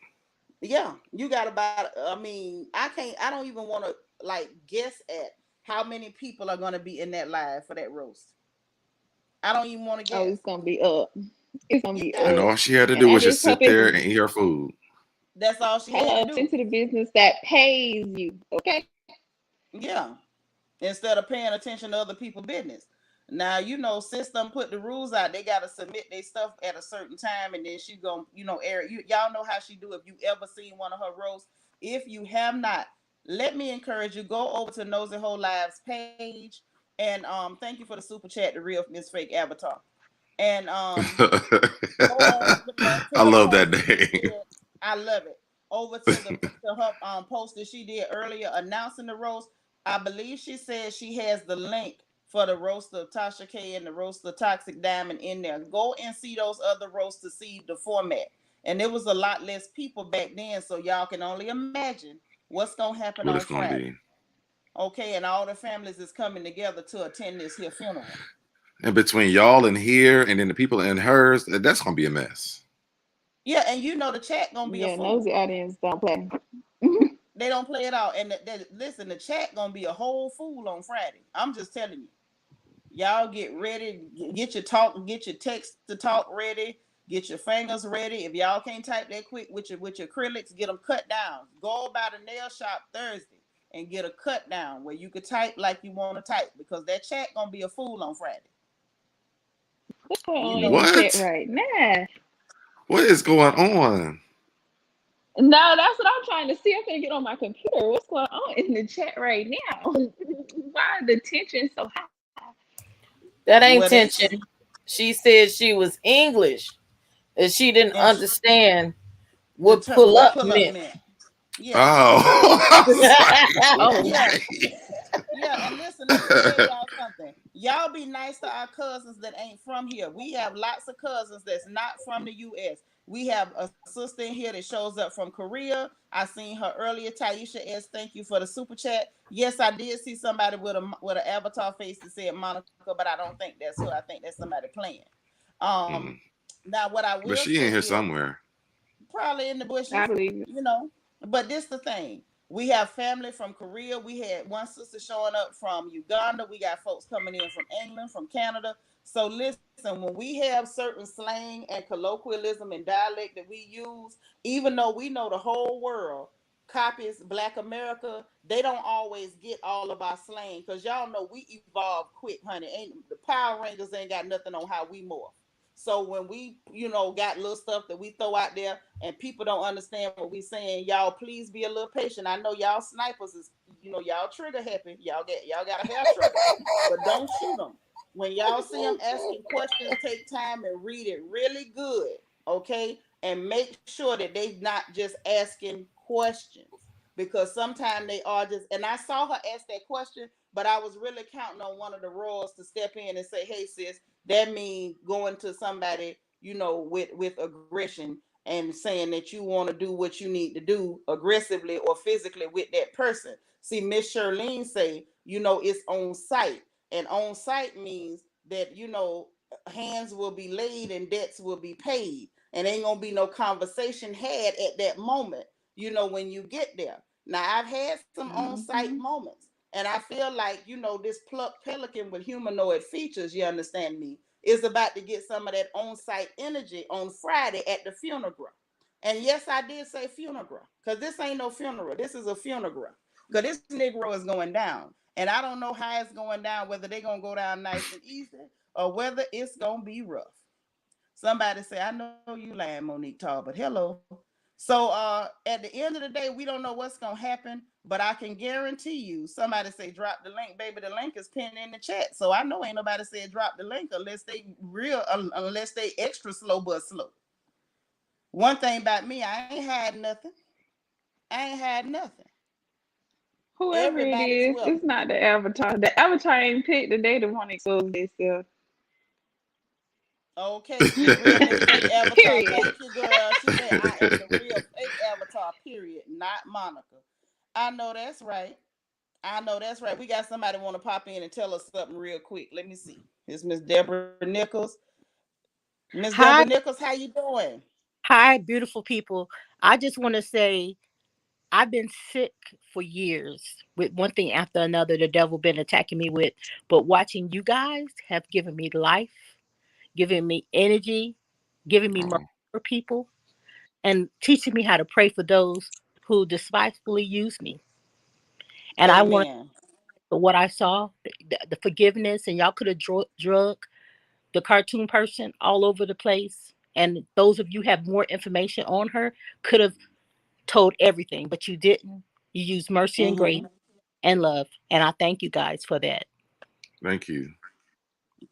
Yeah, you got about. I mean, I can't. I don't even want to like guess at how many people are going to be in that live for that roast. I don't even want to Oh, guess. it's gonna be up. It's gonna be And Yeah, all she had to and do I was just just hope sit there it's and eat her food. that's all she had to hello do. into the business that pays you. Okay. Yeah, instead of paying attention to other people's business. Now you know, system put the rules out. They gotta submit their stuff at a certain time, and then she gonna, air it. Y'all know how she do. If you ever seen one of her roasts, if you have not, let me encourage you, go over to Nosy Whole Lives page, and thank you for the super chat, the real Miss Fake Avatar, and go on to I the love that post that she name. did. I love it. Over to her post that she did earlier announcing the roast. I believe she said she has the link for the roast of Tasha K and the roast of Toxic Diamond in there. Go and see those other roasts to see the format. And there was a lot less people back then, so y'all can only imagine what's gonna happen What on it's gonna Friday. be. Okay, and all the families is coming together to attend this here funeral. And between y'all and here, and then the people in hers, that's gonna be a mess. Yeah, and the chat gonna be a Yeah, fool. nosy audience don't play. They don't play it out. And listen, the chat gonna be a whole fool on Friday. I'm just telling you. Y'all get ready. Get your text to talk ready. Get your fingers ready. If y'all can't type that quick with your acrylics, get them cut down. Go by the nail shop Thursday and get a cut down where you could type like you want to type, because that chat gonna be a fool on Friday. What's going You on in know, the chat What? right now? What is going on? No, that's what I'm trying to see. I'm gonna get on my computer. What's going on in the chat right now? Why the tension so high? That ain't what they tension. She said she was English and she didn't and understand the what term pull what up pull up meant. meant. Yeah, Oh, I was like, Oh, yeah. wait. Yeah, and listen, let me tell y'all something. Y'all be nice to our cousins that ain't from here. We have lots of cousins that's not from the U.S. We have a sister in here that shows up from Korea. I seen her earlier. Taisha S, thank you for the super chat. Yes, I did see somebody with an avatar face that said Monica, but I don't think that's her. I think that's somebody playing. Um, Mm. Now what I But will she say in here is, somewhere. probably in the I bushes, believe it. you know. But this the thing. We have family from Korea. We had one sister showing up from Uganda. We got folks coming in from England, from Canada. So listen, when we have certain slang and colloquialism and dialect that we use, even though we know the whole world copies Black America, they don't always get all of our slang, because y'all know we evolve quick, honey. Ain't the Power Rangers ain't got nothing on how we morph. So when we, got little stuff that we throw out there and people don't understand what we saying, y'all please be a little patient. I know y'all snipers is, y'all trigger happy. Y'all got to have trigger, but don't shoot them. When y'all see them asking questions, take time and read it really good, okay? And make sure that they not just asking questions, because sometimes they are just. And I saw her ask that question, but I was really counting on one of the royals to step in and say, "Hey, sis, that means going to somebody, with aggression, and saying that you want to do what you need to do aggressively or physically with that person." See, Miss Charlene say, it's on site, and on site means that, hands will be laid and debts will be paid, and ain't gonna be no conversation had at that moment, when you get there. Now, I've had some on site Mm-hmm. moments, and I feel like, this plucked pelican with humanoid features, you understand me, is about to get some of that on site energy on Friday at the funeral. And yes, I did say funeral, because this ain't no funeral. This is a funeral. Because this Negro is going down. And I don't know how it's going down, whether they're going to go down nice and easy or whether it's going to be rough. Somebody say, I know you lying, Monique Tall, but hello. So at the end of the day, we don't know what's gonna happen, but I can guarantee you, somebody say drop the link, baby. The link is pinned in the chat. So I know ain't nobody said drop the link unless they extra slow but slow. One thing about me, I ain't had nothing. I ain't had nothing. Whoever it Everybody's is, it's welcome. not the avatar. The avatar ain't picked the day to want to expose themselves. Okay, the real Miss Fake Avatar. Period. Thank you, girl. She said I am the real fake Avatar, period, not Monica. I know that's right. I know that's right. We got somebody want to pop in and tell us something real quick. Let me see. It's Miss Deborah Nichols. Miss Deborah Hi, Nichols, how you doing? hi, beautiful people. I just want to say I've been sick for years with one thing after another. The devil been attacking me with, but watching you guys have given me life, given me energy. giving me mercy Oh, for people, and teaching me how to pray for those who despitefully use me. And I want Amen. to, what I saw, the forgiveness, and y'all could have drug the cartoon person all over the place. And those of you have more information on her could have told everything, but you didn't. You used mercy and grace Mm-hmm. and love. And I thank you guys for that. thank you.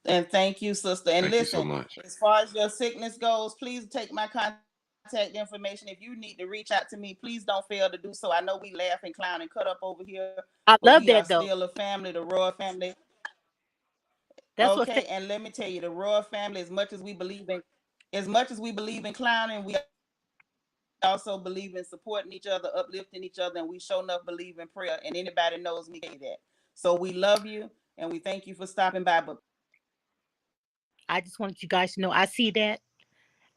And thank you, sister. And Thank you so listen, much. as far as your sickness goes, please take my contact information. If you need to reach out to me, please don't fail to do so. I know we laugh and clown and cut up over here, but I we are love that still a though. family, the Royal family. That's Okay, what and let me tell you, the Royal family, as much as we believe in clowning, we also believe in supporting each other, uplifting each other, and we show enough believe in prayer. And anybody knows me can say that. So we love you and we thank you for stopping by. But please don't fail to reach out to me. I just wanted you guys to know I see that,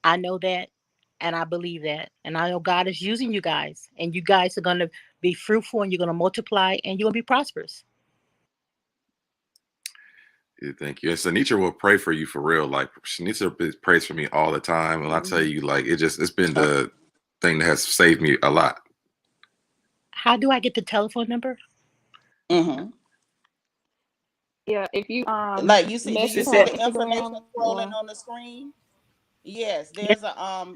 I know that, and I believe that. And I know God is using you guys, and you guys are going to be fruitful and you're going to multiply and you're going to be prosperous. Yeah, thank you. And Seanitra will pray for you for real. Like Seanitra prays for me all the time. And I tell you, like it's been the thing that has saved me a lot. How do I get the telephone number? Mm-hmm. Yeah, if you Like you see, do you She message see her said, the information Instagram scrolling or on the screen? Yes, Yes,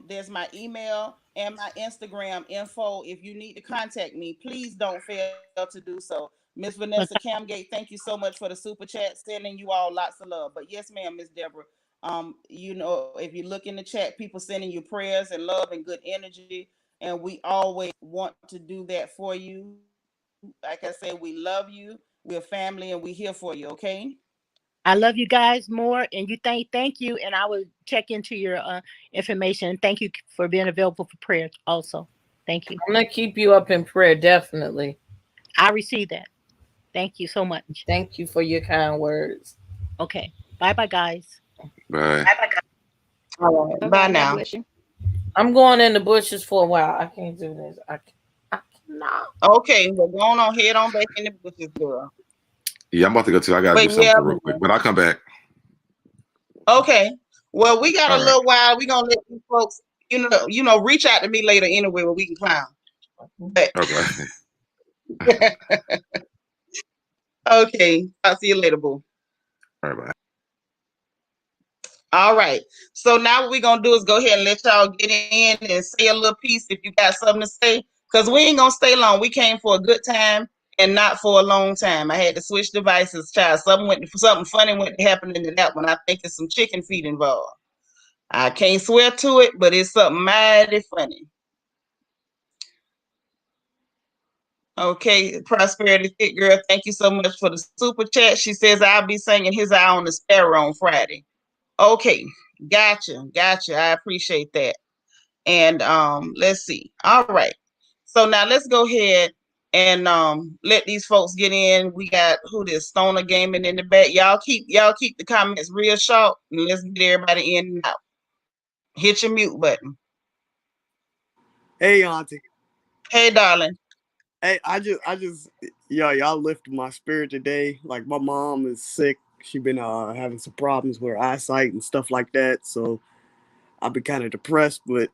there's my email and my Instagram info. If you need to contact me, please don't fail to do so. Miss Vanessa but Camgate, thank you so much for the super chat, sending you all lots of love. But yes, ma'am, Miss Deborah, you know, if you look in the chat, people sending you prayers and love and good energy, and we always want to do that for you. Like I said, we love you. We're family, and we're here for you. Okay. I love you guys more, and you thank you, and I will check into your information. Thank you for being available for prayer. Also, thank you. I'm gonna keep you up in prayer, definitely. I receive that. Thank you so much. Thank you for your kind words. Okay, bye bye, guys. Bye. All right. bye Bye bye. God now. bless you. I'm going in the bushes for a while. I can't do this. I cannot. Okay, well, go on head on back in the bushes, girl. Yeah, I'm about to go too. I gotta do But yeah, something real quick, but I'll come back. okay. Well, we got a All right. little while. We gonna let these folks, reach out to me later anyway, where we can clown. But Okay. okay, I'll see you later, boo. All right. Bye. All right. So now what we're gonna do is go ahead and let y'all get in and say a little piece if you got something to say. Cause we ain't gonna stay long. We came for a good time and not for a long time. I had to switch devices, child. Something funny went to happen into that one. I think there's some chicken feet involved. I can't swear to it, but it's something mighty funny. Okay, Prosperity Fit Girl, thank you so much for the super chat. She says I'll be singing His Eye on the Sparrow on Friday. Okay, gotcha. I appreciate that. And let's see. All right. So now let's go ahead and let these folks get in. We got who this Stoner Gaming in the back. Y'all keep the comments real short and let's get everybody in and out. Hit your mute button. Hey, Auntie. Hey, darling. Hey, y'all lifted my spirit today. Like my mom is sick. She been having some problems with her eyesight and stuff like that. So I've been kind of depressed. But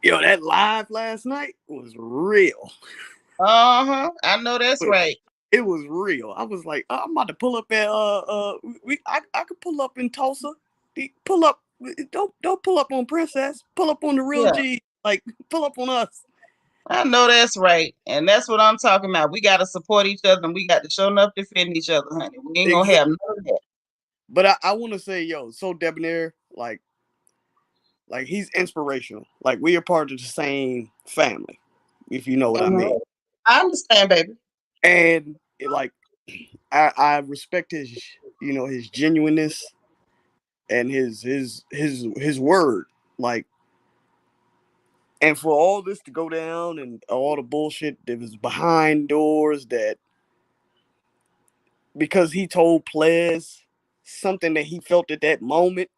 that live last night was real. Uh-huh. I know that's right. It was real. I was like, I'm about to pull up at I could pull up in Tulsa. Pull up. Don't pull up on Princess. Pull up on the real Yeah. G. Like pull up on us. I know that's right. And that's what I'm talking about. We got to support each other and we got to show enough defend each other, honey. We ain't going to have none of that. But I want to say, SoDebNAir, like he's inspirational. Like we are part of the same family, if you know what I mean. I understand, baby. And I respect his genuineness and his word. Like, and for all this to go down and all the bullshit that was behind doors, that because he told players something that he felt at that moment.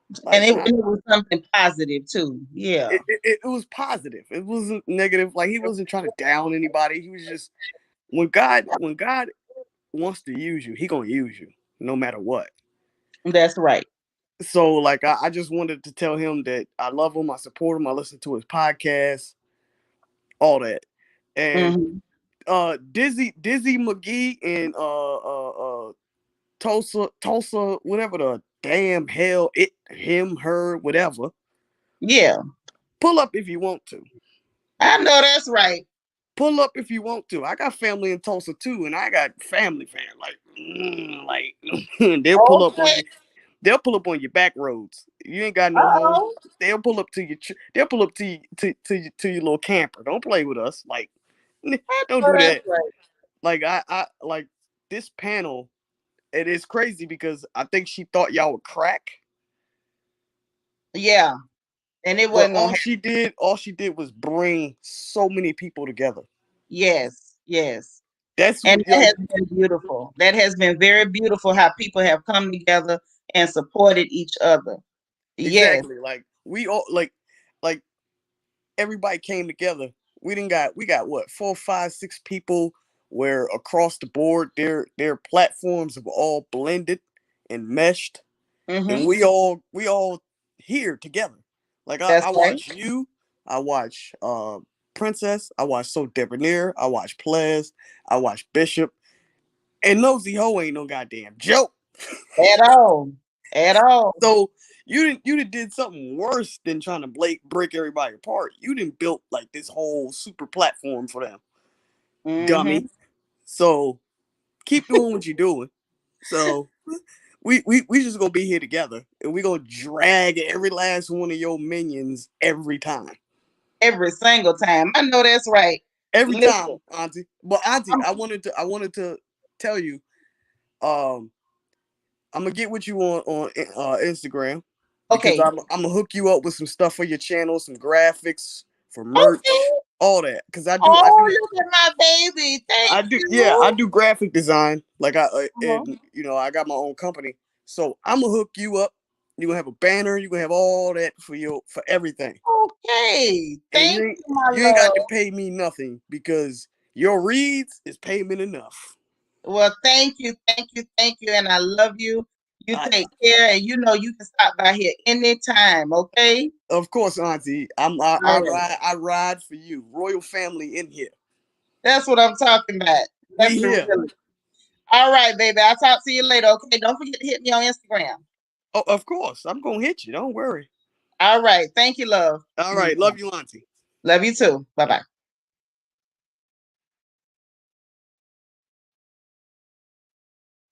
And Like it was something positive too. Yeah. it was positive. It wasn't negative. Like he wasn't trying to down anybody. He was just when God wants to use you, he gonna use you no matter what. That's right. So like I just wanted to tell him that I love him, I support him, I listen to his podcast, all that. And Mhm. Dizzy McGee and Tulsa, whatever the damn hell it him, her, whatever. Yeah, Pull up if you want to. I know that's right. Pull up if you want to. I got family in Tulsa too, and I got family like they'll pull up on Okay. you. They'll pull up on your back roads. You ain't got no home. Oh, They'll pull up to your. They'll pull up to you, to your little camper. Don't play with us. Like, I don't know do that's that. right. Like I like this panel. It is crazy because I think she thought y'all would crack, Yeah, and it but wasn't gonna happen. all she did was bring so many people together. Yes, yes. That's And what that yo has been beautiful. That has been very beautiful how people have come together and supported each other. Yes. exactly. Like we all like everybody came together. We got what 4, 5, 6 people where across the board their platforms have all blended and meshed, and Mm-hmm. we all here together. Like That's I right. watch you, I watch Princess, I watch SoDebNAir, I watch Plez, I watch Bishop, and Nosy Ho ain't no goddamn joke. At all. At all. So you did something worse than trying to break everybody apart. You didn't built like this whole super platform for them, Mm-hmm. dummy. So keep doing what you're doing. So we just gonna be here together, and we gonna drag every last one of your minions every time. Every single time. I know that's right. Every Listen, time, Auntie. But Auntie, I'm I wanted to tell you, um, I'm gonna get with you on Instagram, because okay. I'm gonna hook you up with some stuff for your channel, some graphics for Okay. merch, all that. Because Oh, look at my baby. Thank yeah, I you. do graphic design. Like Uh-huh. and I got my own company, so I'm gonna hook you up. You gonna have a banner. You gonna have all that for everything, Okay. and Thank you, my you ain't got to love. pay me nothing because your reads is payment enough. Well, thank you, thank you, thank you, and I love you. You I, take care, and you know you can stop by here anytime. Okay. of course, Auntie. All right. I ride for you. Royal family in here. That's what I'm talking about. We That's the here. real. All right, baby. I'll talk to you later. Okay. Don't forget to hit me on Instagram. Oh, of course. I'm gonna hit you. Don't worry. All right. Thank you, love. All right. Love you, Auntie. Love you too. Bye bye.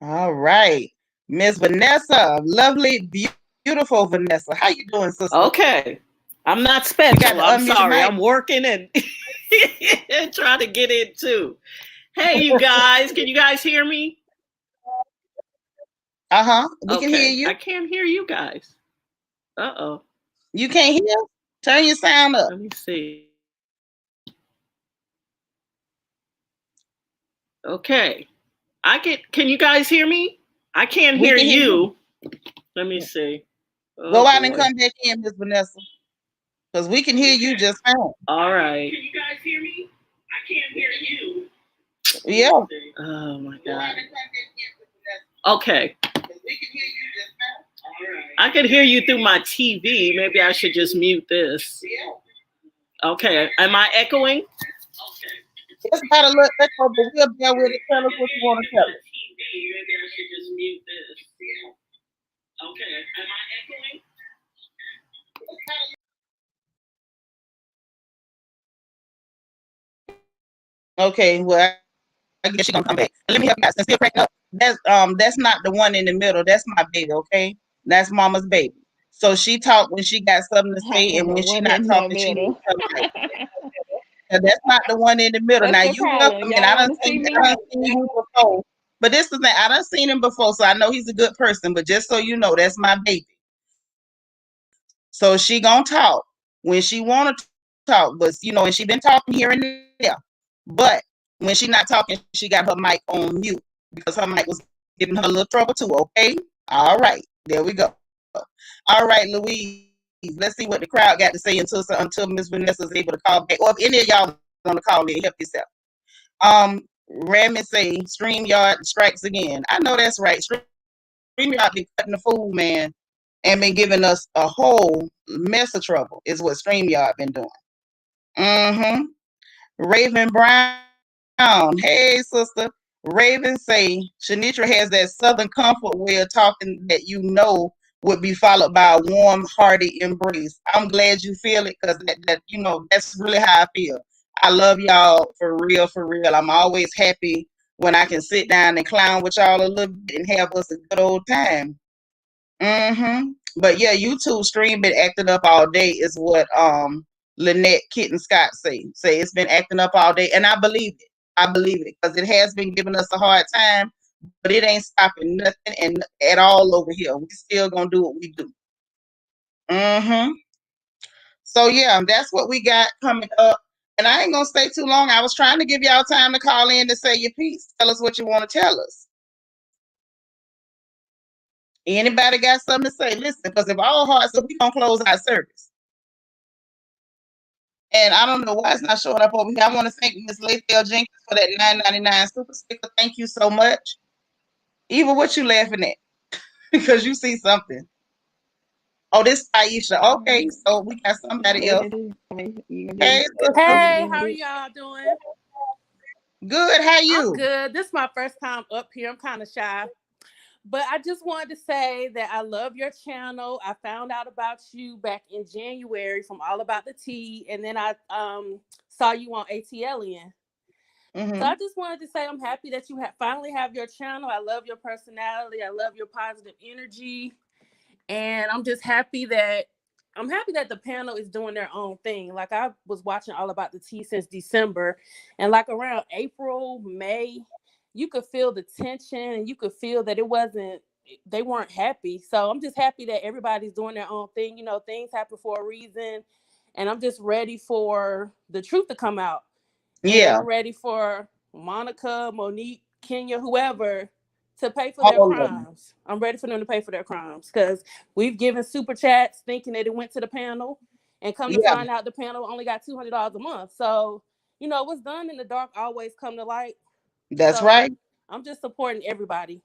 All right. Miss Vanessa, lovely, beautiful Vanessa. How you doing, sister? Okay. I'm not You got special. to I'm unmute your sorry. mic. I'm working and, and trying to get in too. Hey, you guys. Can you guys hear me? Uh-huh. We can hear Okay. you. I can't hear you guys. Uh-oh. You can't hear? Turn your sound up. Let me see. Okay. Can you guys hear me? I can't We hear can hear you. you. Let me see. Go Oh out and boy. come back in, Miss Vanessa. Because we can hear you just fine. All right. Can you guys hear me? I can't hear you. Yeah. Oh my God. Okay. I could hear you through my TV. Maybe I should just mute this. Okay. Am I echoing? It's got a little echo, but we'll bear with it. Tell us what you want to tell us. Maybe I should just mute this. Okay. Am I echoing? Okay, well, I guess she's gonna come back. Let me help you out. Since still cracking up. That's not the one in the middle. That's my baby, okay? That's mama's baby. So she talked when she got something to say, and The when she one not in the talking, she middle. moves her mic. And that's not the one in the middle. What's Now the you welcome, problem? and Y'all want to see I me? done seen you before. But this is the thing, I done seen him before, so I know he's a good person. But just so you know, that's my baby. So she gonna talk when she wanna talk, but and she been talking here and there. But when she not talking, she got her mic on mute because her mic was giving her a little trouble too. Okay, all right, there we go. All right, Louise, let's see what the crowd got to say until Miss Vanessa is able to call back, or if any of y'all want to call in, help yourself. Ramy say StreamYard strikes again. I know that's right. StreamYard be cutting the fool, man. and been giving us a whole mess of trouble. Is what StreamYard been doing. Mm-hmm. Raven Brown. Hey, sister. Raven say Seanitra has that southern comfort way of talking that would be followed by a warm, hearty embrace. I'm glad you feel it because that's really how I feel. I love y'all for real, for real. I'm always happy when I can sit down and clown with y'all a little bit and have us a good old time. Mm-hmm. But yeah, YouTube stream been acting up all day is what Lynette Kitten Scott say it's been acting up all day, and I believe it. I believe it because it has been giving us a hard time, but it ain't stopping nothing and at all over here. We still gonna do what we do. Mm-hmm. So yeah, that's what we got coming up. And I ain't gonna stay too long. I was trying to give y'all time to call in to say your piece. Tell us what you want to tell us. Anybody got something to say? Listen, because if all hearts are, we gonna close our service. And I don't know why it's not showing up over here. I want to thank Miss Layfield Jenkins for that $9.99 super sticker. Thank you so much. Eva, what you laughing at? Because you see something. Oh, this Aisha. Okay, so we got somebody else. Hey, sister. Hey, how are y'all doing? Good. How you? I'm good. This is my first time up here. I'm kind of shy. But I just wanted to say that I love your channel. I found out about you back in January from All About the Tea. And then I saw you on ATLN. Mm-hmm. So I just wanted to say I'm happy that you finally have your channel. I love your personality. I love your positive energy. And I'm just happy that the panel is doing their own thing. Like I was watching All About the Tea since December, and like around April, May, you could feel the tension and you could feel that they weren't happy. So I'm just happy that everybody's doing their own thing. You know, things happen for a reason, and I'm just ready for the truth to come out. Yeah. And I'm ready for Monica, Monique, Kenya, whoever to pay for their crimes. I'm ready for them to pay for their crimes because we've given super chats thinking that it went to the panel, and come to find out the panel only got $200 a month. So, you know, what's done in the dark always come to light. That's right. I'm just supporting everybody.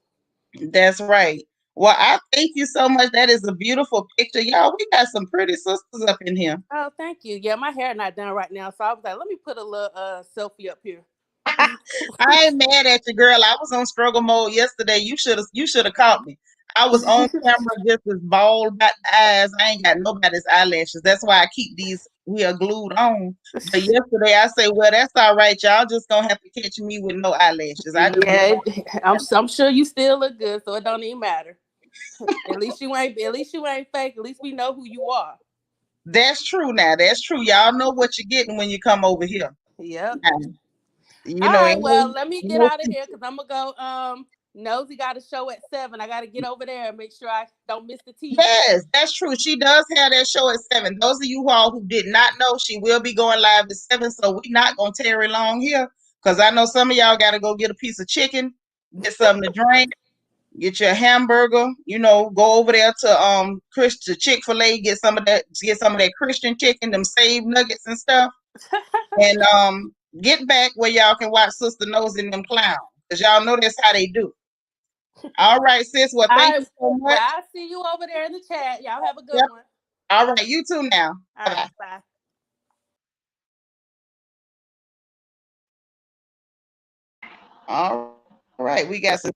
That's right. Well, I thank you so much. That is a beautiful picture. Y'all, we got some pretty sisters up in here. Oh, thank you. Yeah, my hair not done right now. So I was like, let me put a little selfie up here. I ain't mad at you, girl. I was on struggle mode yesterday. You should have caught me. I was on camera just as bald about the eyes. I ain't got nobody's eyelashes. That's why I keep these here glued on. But yesterday I say, well, that's all right. Y'all just gonna have to catch me with no eyelashes. I'm sure you still look good, so it don't even matter. At least you ain't fake. At least we know who you are. That's true now. That's true. Y'all know what you're getting when you come over here. Yep. You know, well, let me get out of here because I'm gonna go. Nosy got a show at 7. I gotta get over there and make sure I don't miss the tea. Yes, that's true. She does have that show at 7. Those of you all who did not know, she will be going live at 7. So we're not gonna tarry long here because I know some of y'all gotta go get a piece of chicken, get something to drink, get your hamburger. You know, go over there to Chick-fil-A, get some of that Christian chicken, them saved nuggets and stuff, and get back where y'all can watch Sister Nosy and them clowns because y'all know that's how they do. All right, sis. Well, thank you so much. Well, I'll see you over there in the chat. Y'all have a good one. All right, you too now. All right, bye. All right, we got some.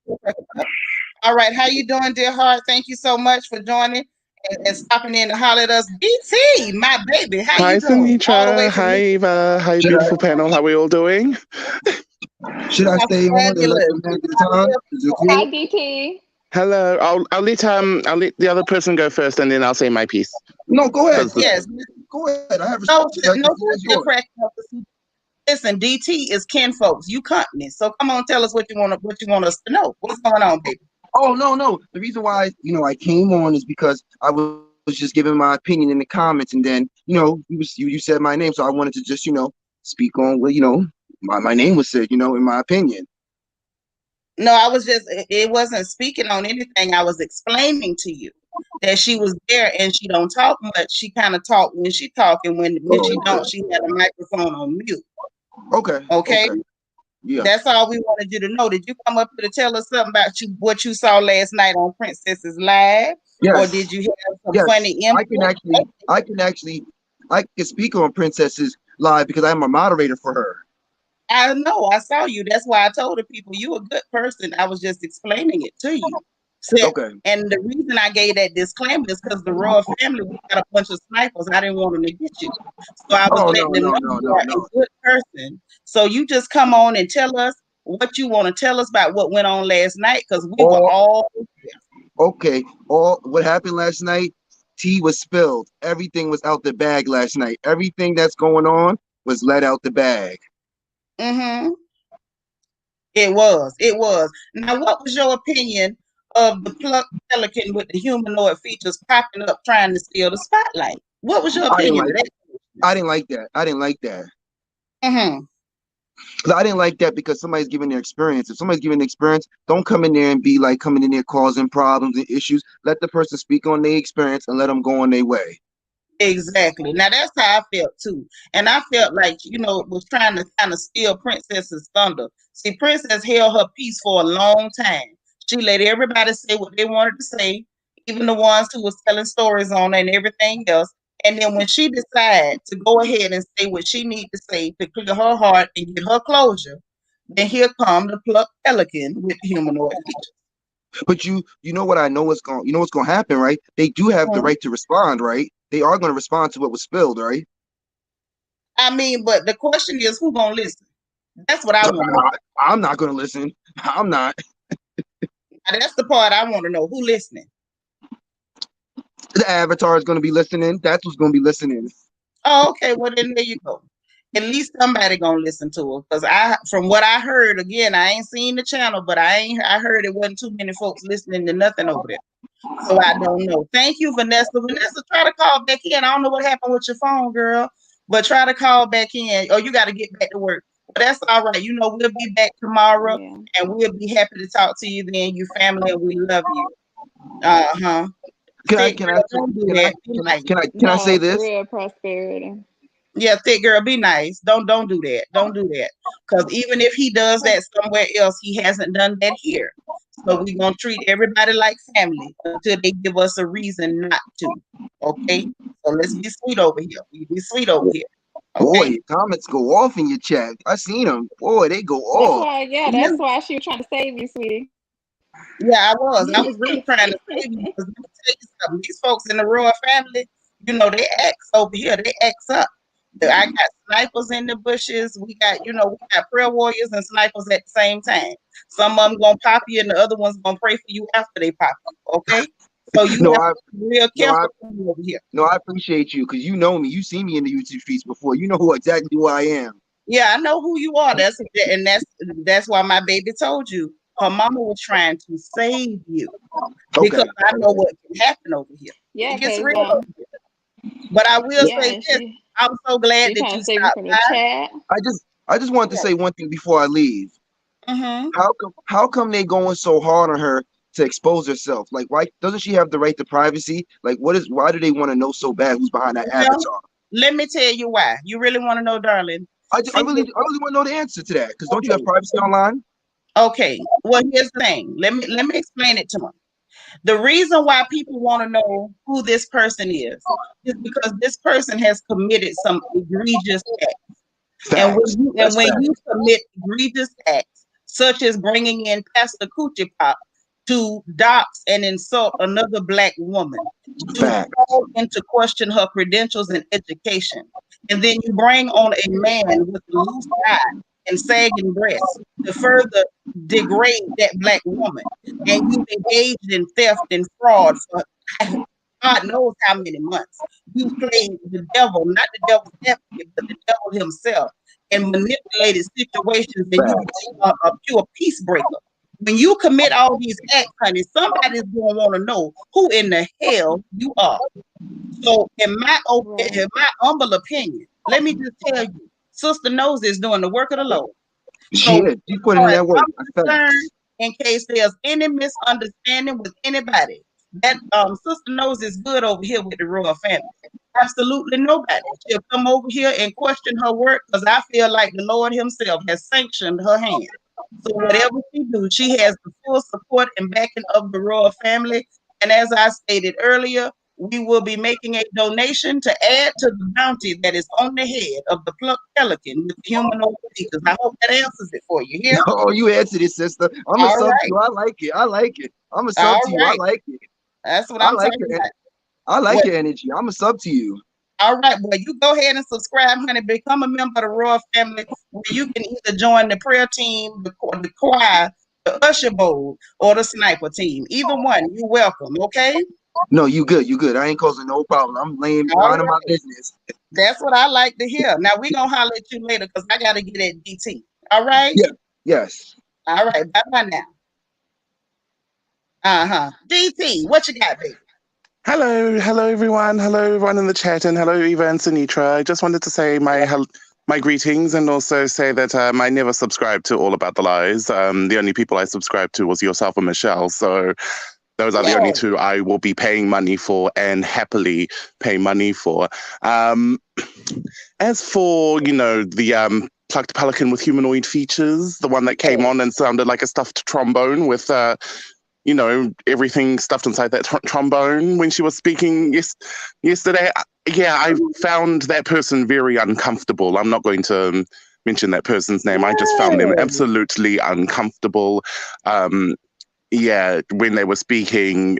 All right, how you doing, dear heart? Thank you so much for joining and stopping in to holler at us. BT, my baby, how you doing? Seanitra. Hi, Eva. Hi, beautiful panel. How are we all doing? Should I stay on and let them have the time? Hi, BT. Hello. I'll let the other person go first, and then I'll say my piece. No, go ahead. Yes, go ahead. I have no crack. Listen, DT is kin folks. You company, so come on, tell us what you want us to know. What's going on, baby? Oh no. The reason why I came on is because I was just giving my opinion in the comments, and then you said my name, so I wanted to just speak on what my name was said, in my opinion. No, it wasn't speaking on anything. I was explaining to you that she was there and she don't talk much. She kind of talk when she talking. When she don't, she had a microphone on mute. Okay. Yeah. That's all we wanted you to know. Did you come up here to tell us something about what you saw last night on Princess's Live? Or Yes, did you have some yes. funny input? I can speak on Princess's live because I'm a moderator for her. I know, I saw you. That's why I told the people you a good person. I was just explaining it to you. So, Okay. and the reason I gave that disclaimer is because the royal family, we got a bunch of snipers. I didn't want them to get you. So I was Oh letting no, them no, know no, you no, are no. a good person. So you just come on and tell us what you want to tell us about what went on last night, because we were all Okay. All what happened last night, tea was spilled. Everything was out the bag last night. Everything that's going on was let out the bag. mm-hmm. It was. It was. Now, what was your opinion of the plucked pelican with the humanoid features popping up trying to steal the spotlight? What was your I didn't opinion like of that? I didn't like that. I didn't like that. Mm-hmm. 'Cause I didn't like that because somebody's giving their experience. If somebody's giving experience, don't come in there and be like coming in there causing problems and issues. Let the person speak on their experience and let them go on their way. Exactly. Now that's how I felt too. And I felt like, was trying to kind of steal Princess's thunder. See, Princess held her peace for a long time. She let everybody say what they wanted to say, even the ones who was telling stories on her and everything else. And then when she decided to go ahead and say what she needed to say to clear her heart and get her closure, then here come the plucked pelican with humanoid features. But you know what I know what's gonna happen, right? They do have the Mhm. right to respond, right? They are gonna respond to what was spilled, right? I mean, but the question is, who gonna listen? That's what I want to know. I'm not gonna listen. I'm not. Now, that's the part I want to know. Who listening? The avatar is gonna be listening. That's what's gonna be listening. Oh, okay. Well, then there you go. At least somebody gonna listen to her. Cause from what I heard, again, I ain't seen the channel, but I heard it wasn't too many folks listening to nothing over there. So I don't know. Thank you, Vanessa. Vanessa, try to call back in. I don't know what happened with your phone, girl, but try to call back in. Oh, you got to get back to work. But that's all right. We'll be back tomorrow, Yeah. and we'll be happy to talk to you then, you family, and we love you. Uh-huh. Can I Thick can girl, I don't do can I that. Be can I nice. can I can I say No, for this? real prosperity. Yeah, thick girl, be nice. Don't do that. Don't do that. Because even if he does that somewhere else, he hasn't done that here. So we're gonna treat everybody like family until they give us a reason not to. Okay? So let's be sweet over here. We be sweet over here. Boy, Okay? your comments go off in your chat. I seen them. Boy, they go That's off. why, yeah, Yeah, that's why she was trying to save you, sweetie. yeah, I was. I was really trying to save you because let me tell you something. These folks in the royal family, they act over here. They act up. I got snipers in the bushes. We got prayer warriors and snipers at the same time. Some of them gonna pop you, and the other ones gonna pray for you after they pop you. Okay, so you No, have I to be real no I careful over here. no I appreciate you because you know me. You see me in the YouTube streets before. You know who exactly who I am. Yeah, I know who you are. That's why my baby told you her mama was trying to save you because Okay. I know what can happen over here. Yeah, It gets because real over here. But I will say yeah, this: she I'm so glad that trying you to save you stopped from the by. chat. I just wanted to Yeah. say one thing before I leave. Mm-hmm. How come they going so hard on her to expose herself? Like, why doesn't she have the right to privacy? Like, why do they want to know so bad who's behind that Well, avatar? let me tell you why. You really want to know, darling? I really want to know the answer to that because don't you have Okay. privacy online? Okay. Well, here's the thing. Let me explain it to them. The reason why people want to know who this person is because this person has committed some egregious act. And Facts. That's when fact. you commit egregious acts, such as bringing in Pastor Coochie Pop to dox and insult another black woman, to Fact. call into question her credentials and education, and then you bring on a man with a loose eye and sagging breasts to further degrade that black woman, and you've engaged in theft and fraud for God knows how many months. You played the devil, not the devil's advocate, but the devil himself, and manipulated situations, and you Facts. became a pure peace breaker. When you commit all these acts, honey, somebody's going to want to know who in the hell you are. So, Right. in my humble opinion, let me just tell you, Sister Nose is doing the work of the Lord. So, She as put far in as that work. I'm That's concerned, facts. in case there's any misunderstanding with anybody, that Sister Nose is good over here with the royal family. Absolutely nobody. She'll come over here and question her work because I feel like the Lord Himself has sanctioned her hand. So whatever she do, she has the full support and backing of the royal family. And as I stated earlier, we will be making a donation to add to the bounty that is on the head of the pelican with the humanoid features. I hope that answers it for you here. Oh, you answered it, sister. I'm a All sub to right. you. I like it. I like it. I'm a sub All to you. I right. like it. That's what I I'm like talking your about. I like Well, your energy. I'm a sub to you. all right, boy, you go ahead and subscribe, honey. Become a member of the Royal Family, where you can either join the prayer team, the choir, the usher bowl, or the sniper team. Either one, you're welcome. Okay. No, you good. You good. I ain't causing no problem. I'm All minding my right. business. That's what I like to hear. Now we're gonna holler at you later because I gotta get at DT. All right. Yeah. Yes. All right. Bye bye now. DT, what you got, baby? Hello everyone. Hello everyone in the chat, and hello Eva and Seanitra. I just wanted to say my greetings, and also say that I never subscribed to All About the Lies. The only people I subscribed to was yourself and Michelle. So those are the only two I will be paying money for and happily pay money for. As for, the plucked pelican with humanoid features, the one that came on and sounded like a stuffed trombone with everything stuffed inside that trombone when she was speaking yesterday. Yeah, I found that person very uncomfortable. I'm not going to mention that person's name. I just found them absolutely uncomfortable. When they were speaking,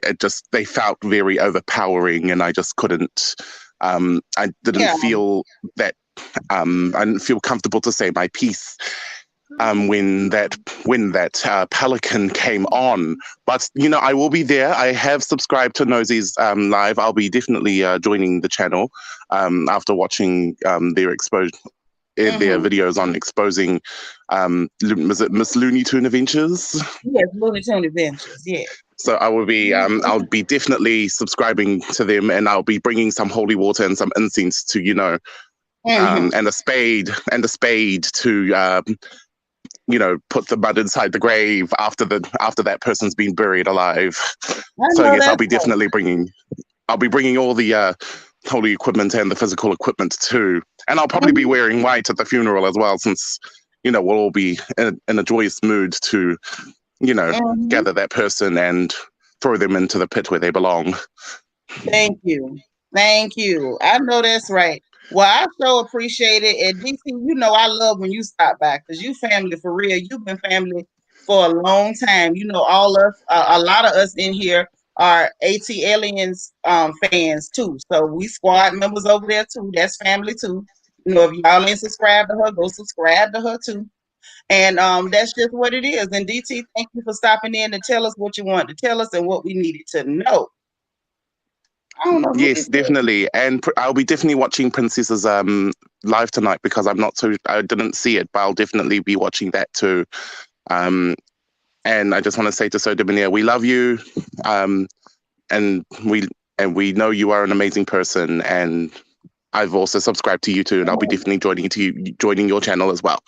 they felt very overpowering, and I just couldn't. I didn't feel that. I didn't feel comfortable to say my piece. When that pelican came on, but I will be there. I have subscribed to Nosie's live. I'll be definitely joining the channel after watching their their videos on exposing is it Miss Looney Tune Adventures? Yes, Looney Tune Adventures. Yeah. So I will be I'll be definitely subscribing to them, and I'll be bringing some holy water and some incense to and a spade to put the mud inside the grave after that person's been buried alive. So yes, I'll be definitely bringing all the holy equipment and the physical equipment too. And I'll probably be wearing white at the funeral as well, since we'll all be in a joyous mood to gather that person and throw them into the pit where they belong. Thank you. I know that's right. Well, I so appreciate it. And DC, I love when you stop by, because you family for real. You've been family for a long time. All us, a lot of us in here are AT Aliens fans too. So we squad members over there too. That's family too. If y'all ain't subscribed to her, go subscribe to her too. And that's just what it is. And DT, thank you for stopping in to tell us what you wanted to tell us and what we needed to know. I don't know. Yes, definitely. And I'll be definitely watching Princess's live tonight, because I didn't see it, but I'll definitely be watching that too. And I just want to say to SoDebNAir, we love you. And we know you are an amazing person, and I've also subscribed to you too, and I'll be definitely joining your channel as well.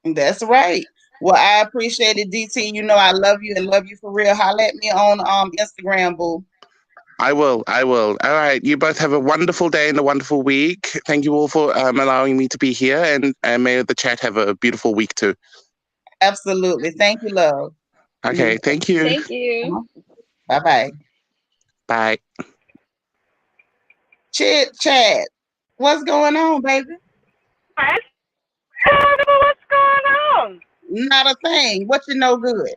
That's right. Well, I appreciate it, DT. I love you and love you for real. Holla at me on Instagram, boo. I will. All right. You both have a wonderful day and a wonderful week. Thank you all for allowing me to be here, and may the chat have a beautiful week too. Absolutely. Thank you, love. Okay. Thank you. Thank you. Bye-bye. Bye. Chad, what's going on, baby? What's going on? Not a thing. What you know good?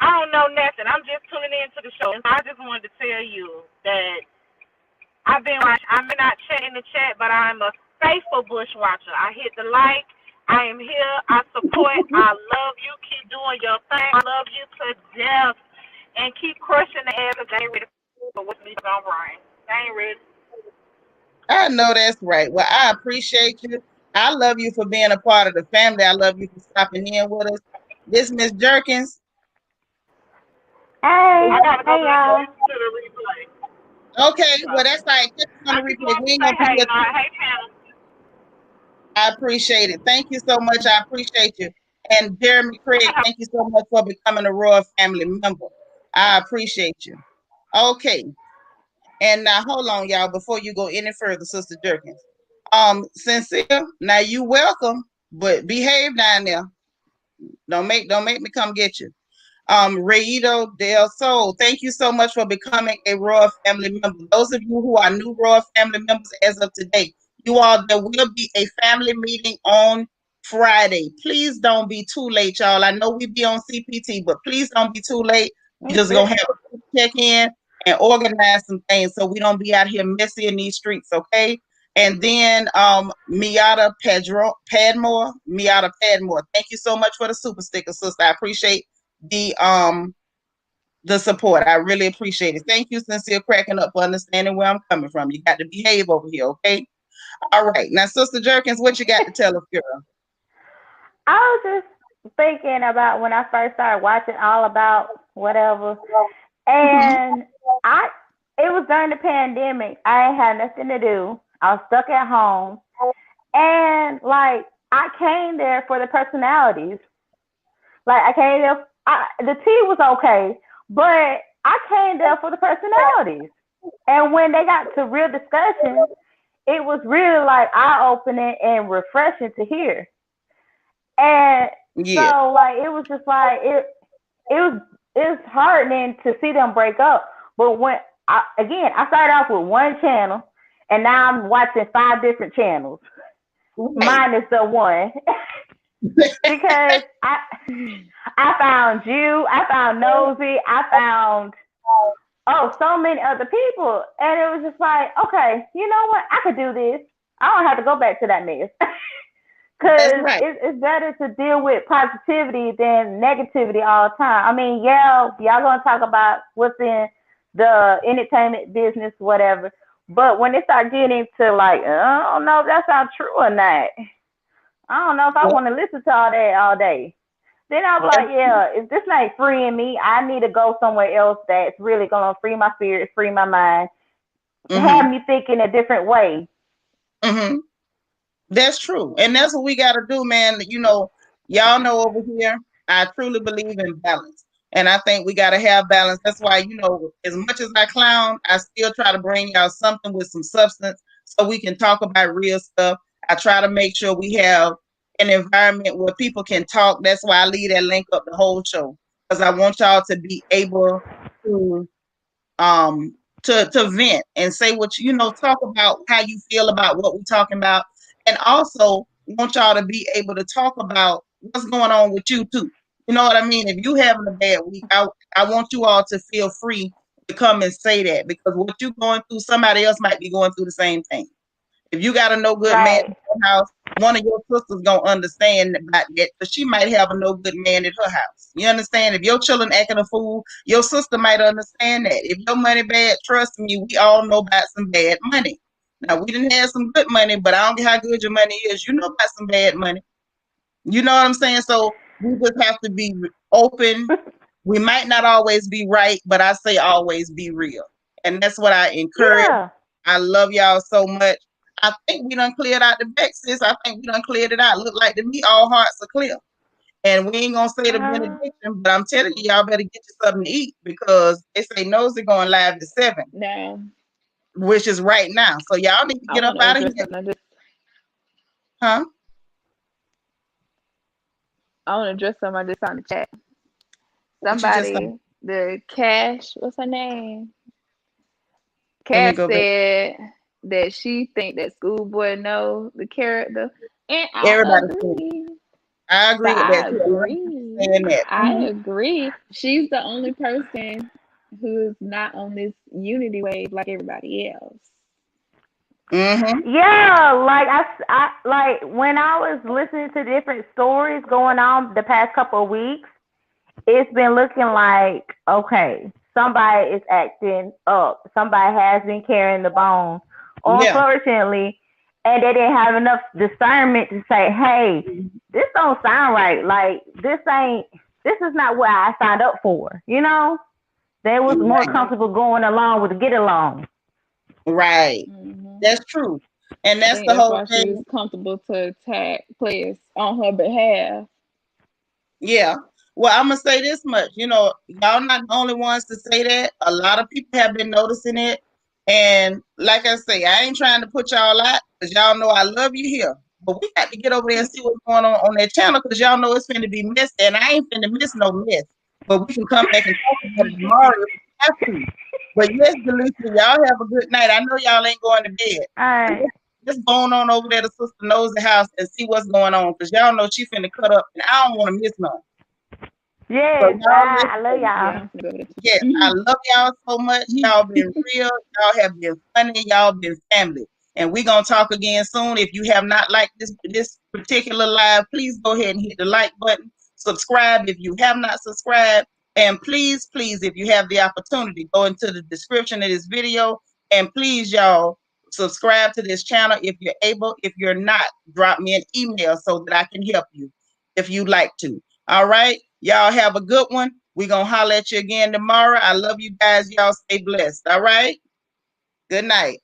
I don't know nothing. I'm just tuning into the show. I just wanted to tell you that I'm not chatting the chat, but I'm a faithful bush watcher. I hit the like. I am here. I support. I love you. Keep doing your thing. I love you to death. And keep crushing the ass, because they ain't ready for what's going on, Brian. They ain't ready. I know that's right. Well, I appreciate you. I love you for being a part of the family. I love you for stopping in with us. This Miss Jerkins. Hey, I gotta go back to the replay. Okay, well that's like on the replay. We ain't gonna be here. I appreciate it. Thank you so much. I appreciate you. And Jeremy Craig, thank you so much for becoming a Royal Family member. I appreciate you. Okay. And now hold on, y'all, before you go any further, Sister Jerkins. Sincere, now you welcome, but behave down there. Don't make me come get you. Rayito Del Sol, thank you so much for becoming a Royal Family member. Those of you who are new Royal Family members as of today, you all, there will be a family meeting on Friday. Please don't be too late, y'all. I know we be on CPT, but please don't be too late. We're just gonna have a quick check-in and organize some things so we don't be out here messy in these streets, okay? And then Miata Padmore, thank you so much for the super sticker, sister. I appreciate the support. I really appreciate it. Thank you, Sincere Cracking Up, for understanding where I'm coming from. You got to behave over here, okay? All right. Now, Sister Jerkins, what you got to tell us, girl? I was just thinking about when I first started watching All About Whatever, and it was during the pandemic. I ain't had nothing to do. I was stuck at home, and like I came there for the personalities. Like I came there, the tea was okay, but I came there for the personalities. And when they got to real discussion, it was really like eye-opening and refreshing to hear. And so like it was just like it's heartening to see them break up. But when I started off with one channel, and now I'm watching 5 different channels, minus the one. Because I found you, I found Nosy, I found so many other people, and it was just like, okay, you know what? I could do this. I don't have to go back to that mess. Because it's better to deal with positivity than negativity all the time. I mean, y'all gonna talk about what's in the entertainment business, whatever. But when they start getting to like, I don't know if that sounds true or not. I don't know if I want to listen to all that all day. Then I was like, if this ain't freeing me, I need to go somewhere else that's really going to free my spirit, free my mind, have me think in a different way. That's true. And that's what we got to do, man. You know, y'all know over here, I truly believe in balance. And I think we got to have balance. That's why, you know, as much as I clown, I still try to bring y'all something with some substance so we can talk about real stuff. I try to make sure we have an environment where people can talk. That's why I leave that link up the whole show, because I want y'all to be able to vent and say what you know, talk about how you feel about what we're talking about, and also want y'all to be able to talk about what's going on with you too. You know what I mean? If you having a bad week, I want you all to feel free to come and say that, because what you're going through, somebody else might be going through the same thing. If you got a no good man in your house, one of your sisters gonna understand about that, but she might have a no good man at her house. You understand? If your children acting a fool, your sister might understand that. If your money bad, trust me, we all know about some bad money. Now we didn't have some good money, but I don't care how good your money is, you know about some bad money. You know what I'm saying? So we just have to be open. We might not always be right, but I say always be real. And that's what I encourage. Yeah. I love y'all so much. I think we done cleared out the back, sis. I think we done cleared it out. Look like to me, all hearts are clear. And we ain't gonna say the benediction, but I'm telling you, y'all better get you something to eat, because they say Nosy going live at 7. No. Which is right now. So y'all need to get up out of here. Huh? I want to address something I just saw in the chat. Somebody, the Cash, what's her name? Cash said that she think that Schoolboy know the character, and everybody agree. I agree with that. I agree. She's the only person who's not on this unity wave like everybody else. Yeah, like I like when I was listening to different stories going on the past couple of weeks, it's been looking like, okay, somebody is acting up. Somebody has been carrying the bone, unfortunately, and they didn't have enough discernment to say, hey, this don't sound right. Like, this is not what I signed up for, you know? They was more comfortable going along with the get along. Right. That's true. And that's the whole thing. She was comfortable to attack players on her behalf. Yeah. Well, I'm going to say this much. You know, y'all not the only ones to say that. A lot of people have been noticing it. And like I say, I ain't trying to put y'all out, because y'all know I love you here. But we got to get over there and see what's going on that channel, because y'all know it's finna be messy. And I ain't finna miss no mess. But we can come back and talk about it tomorrow if we have to. But yes, Delisa, y'all have a good night. I know y'all ain't going to bed. All right. Just going on over there to Sister Nosy house and see what's going on, because y'all know she finna cut up, and I don't want to miss none. Yes, So y'all I love y'all. yes, I love y'all so much. Y'all been real. Y'all have been funny. Y'all been family. And we're going to talk again soon. If you have not liked this particular live, please go ahead and hit the like button. Subscribe if you have not subscribed. And please, please, if you have the opportunity, go into the description of this video. And please, y'all, subscribe to this channel if you're able. If you're not, drop me an email so that I can help you if you'd like to. All right. Y'all have a good one. We're going to holler at you again tomorrow. I love you guys. Y'all stay blessed. All right. Good night.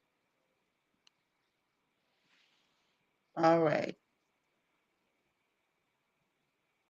All right.